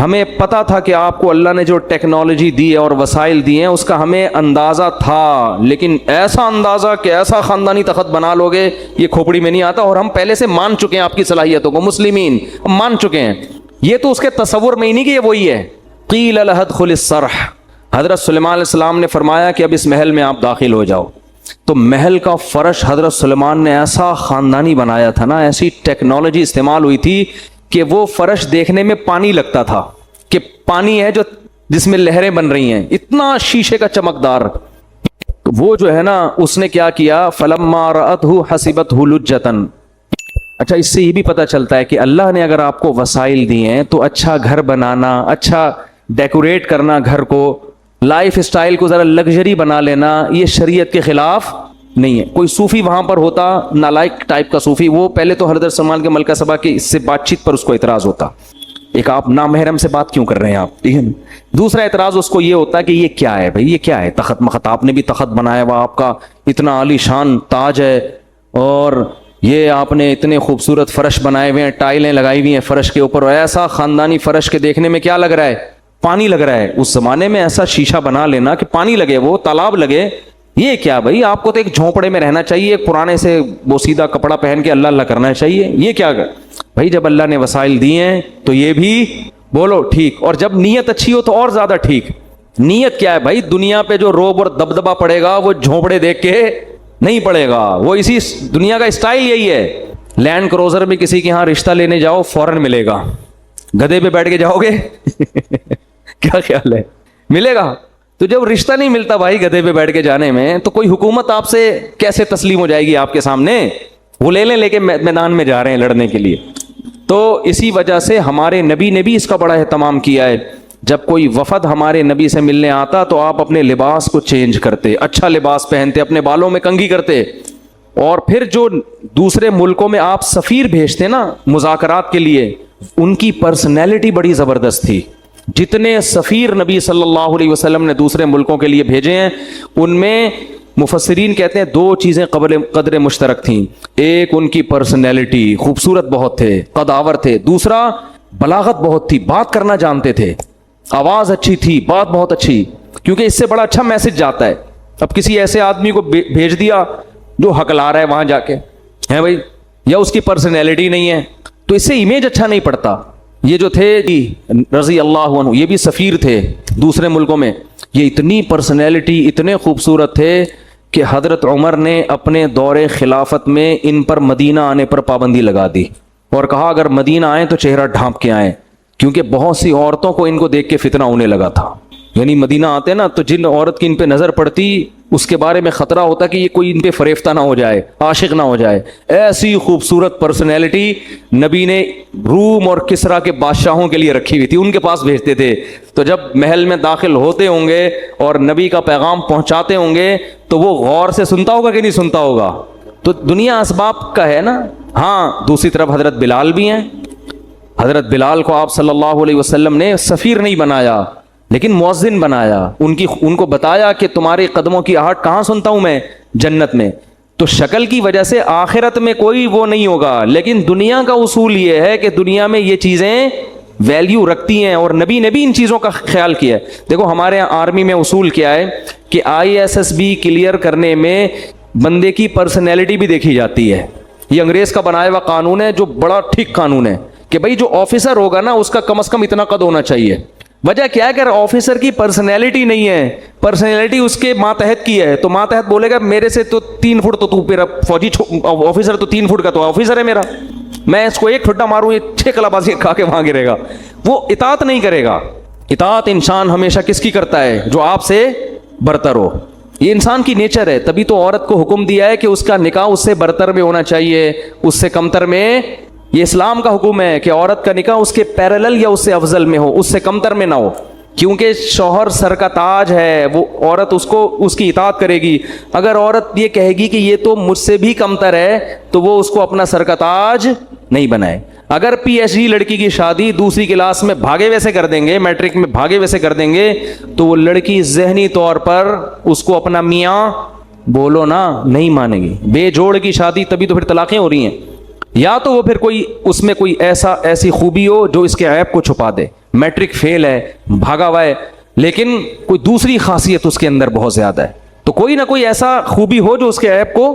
ہمیں پتا تھا کہ آپ کو اللہ نے جو ٹیکنالوجی دی ہے اور وسائل دیے ہیں اس کا ہمیں اندازہ تھا، لیکن ایسا اندازہ کہ ایسا خاندانی تخت بنا لو گے یہ کھوپڑی میں نہیں آتا، اور ہم پہلے سے مان چکے ہیں آپ کی صلاحیتوں کو، مسلمین ہم مان چکے ہیں، یہ تو اس کے تصور میں ہی نہیں کہ یہ وہی ہے۔ قیل لہ ادخل الصرح، حضرت سلیمان علیہ السلام نے فرمایا کہ اب اس محل میں آپ داخل ہو جاؤ، تو محل کا فرش حضرت سلیمان نے ایسا خاندانی بنایا تھا نا، ایسی ٹیکنالوجی استعمال ہوئی تھی کہ وہ فرش دیکھنے میں پانی لگتا تھا کہ پانی ہے جو جس میں لہریں بن رہی ہیں، اتنا شیشے کا چمکدار۔ وہ جو ہے نا اس نے کیا کیا، فلما رأتہ حسبتہ لجۃ۔ اچھا اس سے یہ بھی پتہ چلتا ہے کہ اللہ نے اگر آپ کو وسائل دیے ہیں تو اچھا گھر بنانا، اچھا ڈیکوریٹ کرنا، گھر کو، لائف اسٹائل کو ذرا لگژری بنا لینا، یہ شریعت کے خلاف نہیں ہے۔ کوئی صوفی وہاں پر ہوتا نالائق ٹائپ کا صوفی، وہ پہلے تو حضرت سلمان کے ملکہ سبا کی اس سے بات چیت پر اس کو اعتراض ہوتا، ایک آپ نامحرم سے بات کیوں کر رہے ہیں آپ، ٹھیک ہے۔ دوسرا اعتراض اس کو یہ ہوتا کہ یہ کیا ہے بھائی، یہ کیا ہے، تخت مخت آپ نے بھی تخت بنایا ہوا، آپ کا اتنا عالی شان تاج ہے، اور یہ آپ نے اتنے خوبصورت فرش بنائے ہوئے ہیں، ٹائلیں لگائی ہوئی ہیں فرش کے اوپر، ایسا خاندانی فرش کے دیکھنے میں کیا لگ رہا ہے، پانی لگ رہا ہے۔ اس زمانے میں ایسا شیشہ بنا لینا کہ پانی لگے، وہ تالاب لگے، یہ کیا بھائی، آپ کو تو ایک جھونپڑے میں رہنا چاہیے، ایک پرانے سے بوسیدہ کپڑا پہن کے اللہ اللہ کرنا چاہیے، یہ کیا بھائی، جب اللہ نے وسائل دیے ہیں تو یہ بھی بولو ٹھیک، اور جب نیت اچھی ہو تو اور زیادہ ٹھیک۔ نیت کیا ہے بھائی، دنیا پہ جو روب اور دبدبا پڑے گا وہ جھونپڑے دیکھ کے نہیں پڑے گا، وہ اسی دنیا کا اسٹائل یہی ہے۔ لینڈ کروزر میں کسی کے یہاں رشتہ لینے جاؤ فوراً ملے گا، گدھے پہ بیٹھ کے جاؤ گے کیا خیال ہے، ملے گا؟ تو جب رشتہ نہیں ملتا بھائی گدھے پہ بیٹھ کے جانے میں، تو کوئی حکومت آپ سے کیسے تسلیم ہو جائے گی آپ کے سامنے؟ وہ لے کے میدان میں جا رہے ہیں لڑنے کے لیے۔ تو اسی وجہ سے ہمارے نبی نے بھی اس کا بڑا اہتمام کیا ہے، جب کوئی وفد ہمارے نبی سے ملنے آتا تو آپ اپنے لباس کو چینج کرتے، اچھا لباس پہنتے، اپنے بالوں میں کنگھی کرتے، اور پھر جو دوسرے ملکوں میں آپ سفیر بھیجتے نا مذاکرات کے لیے، ان کی پرسنالٹی بڑی زبردست تھی۔ جتنے سفیر نبی صلی اللہ علیہ وسلم نے دوسرے ملکوں کے لیے بھیجے ہیں، ان میں مفسرین کہتے ہیں دو چیزیں قدر مشترک تھیں، ایک ان کی پرسنالٹی، خوبصورت بہت تھے، قداور تھے، دوسرا بلاغت بہت تھی، بات کرنا جانتے تھے، آواز اچھی تھی، بات بہت اچھی، کیونکہ اس سے بڑا اچھا میسج جاتا ہے۔ اب کسی ایسے آدمی کو بھیج دیا جو ہکلا رہا ہے وہاں جا کے ہے بھائی، یا اس کی پرسنالٹی نہیں ہے، تو اس سے امیج اچھا نہیں پڑتا۔ یہ جو تھے رضی اللہ عنہ، یہ بھی سفیر تھے دوسرے ملکوں میں، یہ اتنی پرسنالٹی، اتنے خوبصورت تھے کہ حضرت عمر نے اپنے دور خلافت میں ان پر مدینہ آنے پر پابندی لگا دی، اور کہا اگر مدینہ آئیں تو چہرہ ڈھانپ کے آئیں، کیونکہ بہت سی عورتوں کو ان کو دیکھ کے فتنہ ہونے لگا تھا۔ یعنی مدینہ آتے نا تو جن عورت کی ان پہ نظر پڑتی اس کے بارے میں خطرہ ہوتا کہ یہ کوئی ان پہ فریفتہ نہ ہو جائے، عاشق نہ ہو جائے۔ ایسی خوبصورت پرسنالٹی نبی نے روم اور کسرا کے بادشاہوں کے لیے رکھی ہوئی تھی، ان کے پاس بھیجتے تھے۔ تو جب محل میں داخل ہوتے ہوں گے اور نبی کا پیغام پہنچاتے ہوں گے تو وہ غور سے سنتا ہوگا کہ نہیں سنتا ہوگا؟ تو دنیا اسباب کا ہے نا۔ ہاں دوسری طرف حضرت بلال بھی ہیں، حضرت بلال کو آپ صلی اللہ علیہ وسلم نے سفیر نہیں بنایا لیکن مؤذن بنایا، ان کو بتایا کہ تمہارے قدموں کی آہٹ کہاں سنتا ہوں میں؟ جنت میں۔ تو شکل کی وجہ سے آخرت میں کوئی وہ نہیں ہوگا، لیکن دنیا کا اصول یہ ہے کہ دنیا میں یہ چیزیں ویلیو رکھتی ہیں، اور نبی نے بھی ان چیزوں کا خیال کیا ہے۔ دیکھو ہمارے یہاں آرمی میں اصول کیا ہے کہ ISSB کلیئر کرنے میں بندے کی پرسنالٹی بھی دیکھی جاتی ہے۔ یہ انگریز کا بنایا ہوا قانون ہے جو بڑا ٹھیک قانون ہے کہ بھائی جو آفیسر ہوگا نا اس کا کم از کم اتنا قد ہونا چاہیے۔ وجہ کیا ہے کہ آفیسر کی پرسنالٹی نہیں ہے، پرسنالٹی اس کے ماتحت کی ہے، تو ماتحت بولے گا میرے سے تو 3 فٹ تو میرا فوجی آفیسر تو 3 فٹ کا تو آفیسر ہے میرا، میں اس کو ایک ٹھڈا ماروں یہ 6 کلابازی کھا کے وہاں گرے گا، وہ اطاعت نہیں کرے گا۔ اطاعت انسان ہمیشہ کس کی کرتا ہے؟ جو آپ سے برتر ہو، یہ انسان کی نیچر ہے۔ تبھی تو عورت کو حکم دیا ہے کہ اس کا نکاح اس سے برتر میں ہونا چاہیے، اس سے کمتر میں۔ یہ اسلام کا حکم ہے کہ عورت کا نکاح اس کے پیرلل یا اس سے افضل میں ہو، اس سے کمتر میں نہ ہو، کیونکہ شوہر سر کا تاج ہے، وہ عورت اس کی اطاعت کرے گی۔ اگر عورت یہ کہے گی کہ یہ تو مجھ سے بھی کمتر ہے تو وہ اس کو اپنا سر کا تاج نہیں بنائے۔ اگر PhD لڑکی کی شادی دوسری کلاس میں بھاگے ویسے کر دیں گے، میٹرک میں بھاگے ویسے کر دیں گے، تو وہ لڑکی ذہنی طور پر اس کو اپنا میاں بولو نا نہیں مانے گی۔ بے جوڑ کی شادی تبھی تو پھر طلاقیں ہو رہی ہیں، یا تو وہ پھر کوئی اس میں کوئی ایسی خوبی ہو جو اس کے عیب کو چھپا دے، میٹرک فیل ہے, بھاگا ہوا ہے, لیکن کوئی دوسری خاصیت اس کے اندر بہت زیادہ ہے, تو کوئی نہ کوئی ایسا خوبی ہو جو اس کے عیب کو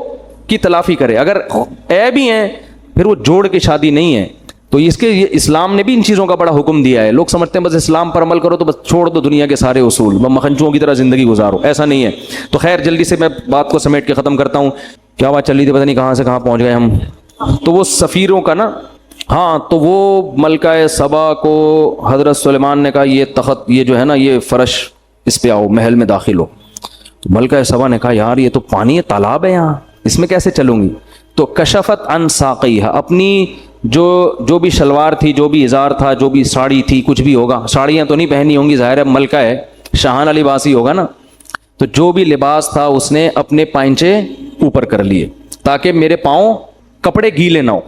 کی تلافی کرے. اگر عیب ہی ہیں پھر وہ جوڑ کے شادی نہیں ہے. تو اس کے اسلام نے بھی ان چیزوں کا بڑا حکم دیا ہے. لوگ سمجھتے ہیں بس اسلام پر عمل کرو تو بس چھوڑ دو دنیا کے سارے اصول, مکھنچوں کی طرح زندگی گزارو, ایسا نہیں ہے. تو خیر جلدی سے میں بات کو سمیٹ کے ختم کرتا ہوں. کیا بات چل رہی تھی پتہ نہیں کہاں سے کہاں پہنچ گئے ہم. تو وہ سفیروں کا نا, ہاں, تو وہ ملکہ سبا کو حضرت سلیمان نے کہا یہ تخت, یہ جو ہے نا یہ فرش, اس پہ آؤ, محل میں داخل ہو. تو ملکہ سبا نے کہا یار یہ تو پانی ہے, تالاب ہے یہاں, اس میں کیسے چلوں گی. تو کشفت عن ساقیہا, اپنی جو بھی شلوار تھی, جو بھی ازار تھا, جو بھی ساڑی تھی, کچھ بھی ہوگا, ساڑیاں تو نہیں پہنی ہوں گی, ظاہر ہے ملکہ ہے, شاہانہ لباس ہی ہوگا نا, تو جو بھی لباس تھا اس نے اپنے پائنچے اوپر کر لیے تاکہ میرے پاؤں کپڑے گیلے نہ ہو.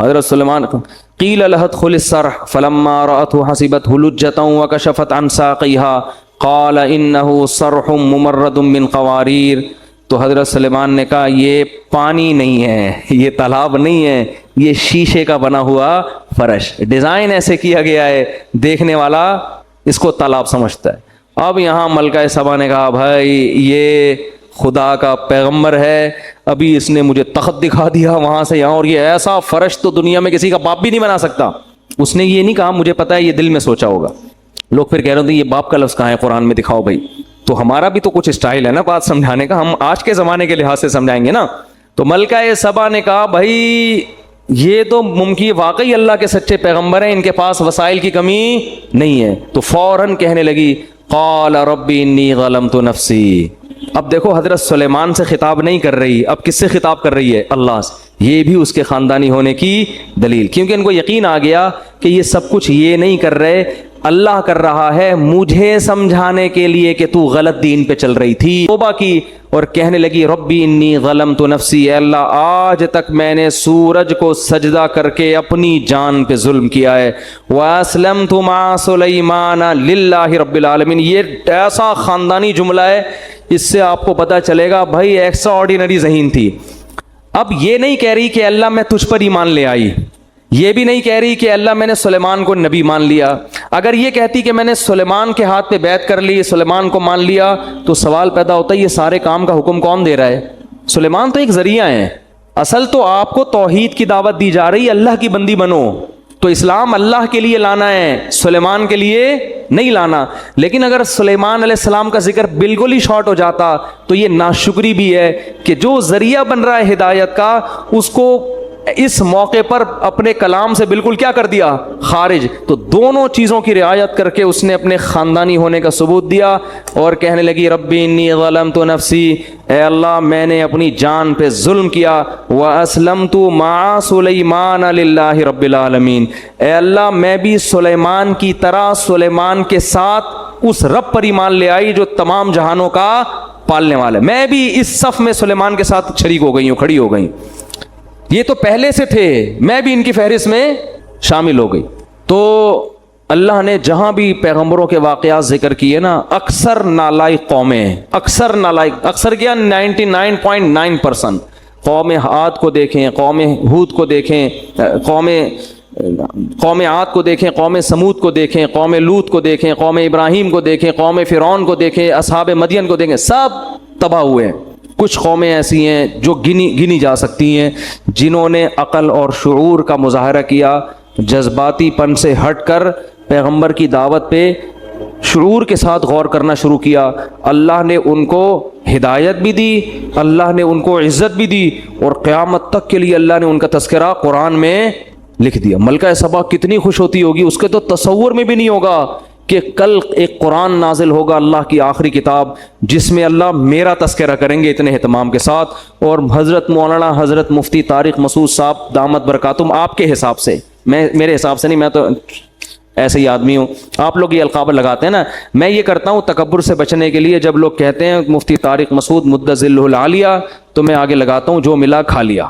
حضرت سلیمان قیل لها ادخل الصرح فلما رأته حسبته لجة وكشفت عن ساقيها قال انه صرح ممرد من قوارير. تو حضرت سلیمان نے کہا یہ پانی نہیں ہے, یہ تالاب نہیں ہے, یہ شیشے کا بنا ہوا فرش, ڈیزائن ایسے کیا گیا ہے دیکھنے والا اس کو تالاب سمجھتا ہے. اب یہاں ملکہ سبا نے کہا بھائی یہ خدا کا پیغمبر ہے, ابھی اس نے مجھے تخت دکھا دیا وہاں سے یہاں, اور یہ ایسا فرش تو دنیا میں کسی کا باپ بھی نہیں بنا سکتا. اس نے یہ نہیں کہا مجھے پتا ہے, یہ دل میں سوچا ہوگا. لوگ پھر کہہ رہے ہوتے ہیں یہ باپ کا لفظ کہاں ہے قرآن میں, دکھاؤ بھائی. تو ہمارا بھی تو کچھ اسٹائل ہے نا بات سمجھانے کا, ہم آج کے زمانے کے لحاظ سے سمجھائیں گے نا. تو ملکہ سبا نے کہا بھائی یہ تو ممکن واقعی اللہ کے سچے پیغمبر ہیں, ان کے پاس وسائل کی کمی نہیں ہے. تو فوراً کہنے لگی قال ربی انی ظلمت نفسی. اب دیکھو حضرت سلیمان سے خطاب نہیں کر رہی, اب کس سے خطاب کر رہی ہے, اللہ سے. یہ بھی اس کے خاندانی ہونے کی دلیل, کیونکہ ان کو یقین آ گیا کہ یہ سب کچھ یہ نہیں کر رہے, اللہ کر رہا ہے مجھے سمجھانے کے لیے کہ تو غلط دین پہ چل رہی تھی. توبہ کی اور کہنے لگی ربی انی ظلمت نفسی, اے اللہ آج تک میں نے سورج کو سجدہ کر کے اپنی جان پہ ظلم کیا ہے. واسلمت مع سلیمان للہ رب العالمین. یہ ایسا خاندانی جملہ ہے, اس سے آپ کو پتہ چلے گا بھائی ایکسٹرا آرڈینری ذہین تھی. اب یہ نہیں کہہ رہی کہ اللہ میں تجھ پر ایمان لے آئی, یہ بھی نہیں کہہ رہی کہ اللہ میں نے سلیمان کو نبی مان لیا. اگر یہ کہتی کہ میں نے سلیمان کے ہاتھ پہ بیعت کر لی, سلیمان کو مان لیا, تو سوال پیدا ہوتا ہے یہ سارے کام کا حکم کون دے رہا ہے. سلیمان تو ایک ذریعہ ہے, اصل تو آپ کو توحید کی دعوت دی جا رہی, اللہ کی بندی بنو. تو اسلام اللہ کے لیے لانا ہے, سلیمان کے لیے نہیں لانا. لیکن اگر سلیمان علیہ السلام کا ذکر بالکل ہی شارٹ ہو جاتا تو یہ ناشکری بھی ہے کہ جو ذریعہ بن رہا ہے ہدایت کا, اس کو اس موقع پر اپنے کلام سے بالکل کیا کر دیا, خارج. تو دونوں چیزوں کی رعایت کر کے اس نے اپنے خاندانی ہونے کا ثبوت دیا اور کہنے لگی ربی انی ظلمت نفسی, اے اللہ میں نے اپنی جان پہ ظلم کیا. واسلمت مع سلیمان للہ رب العالمین, اے اللہ میں بھی سلیمان کی طرح سلیمان کے ساتھ اس رب پر ایمان لے آئی جو تمام جہانوں کا پالنے والا ہے. میں بھی اس صف میں سلیمان کے ساتھ شریک ہو گئی ہوں, کھڑی ہو گئی. یہ تو پہلے سے تھے, میں بھی ان کی فہرست میں شامل ہو گئی. تو اللہ نے جہاں بھی پیغمبروں کے واقعات ذکر کیے نا, اکثر نالائق قومیں, اکثر نالائق, اکثر کیا 99.9%. قوم عاد کو دیکھیں, قوم ہود کو دیکھیں, قوم عاد کو دیکھیں, قوم سمود کو دیکھیں, قوم لوط کو دیکھیں, قوم ابراہیم کو دیکھیں, قوم فرعون کو دیکھیں, اصحاب مدین کو دیکھیں, سب تباہ ہوئے ہیں. کچھ قومیں ایسی ہیں جو گنی جا سکتی ہیں جنہوں نے عقل اور شعور کا مظاہرہ کیا, جذباتی پن سے ہٹ کر پیغمبر کی دعوت پہ شعور کے ساتھ غور کرنا شروع کیا. اللہ نے ان کو ہدایت بھی دی, اللہ نے ان کو عزت بھی دی, اور قیامت تک کے لیے اللہ نے ان کا تذکرہ قرآن میں لکھ دیا. ملکہ سبا کتنی خوش ہوتی ہوگی, اس کے تو تصور میں بھی نہیں ہوگا کہ کل ایک قرآن نازل ہوگا, اللہ کی آخری کتاب, جس میں اللہ میرا تذکرہ کریں گے اتنے اہتمام کے ساتھ. اور حضرت مولانا حضرت مفتی طارق مسعود صاحب دامت برکاتہم, آپ کے حساب سے, میرے حساب سے نہیں, میں تو ایسے ہی آدمی ہوں, آپ لوگ یہ القاب لگاتے ہیں نا, میں یہ کرتا ہوں تکبر سے بچنے کے لیے. جب لوگ کہتے ہیں مفتی طارق مسعود مدظلہ العالیہ, تو میں آگے لگاتا ہوں جو ملا کھا لیا.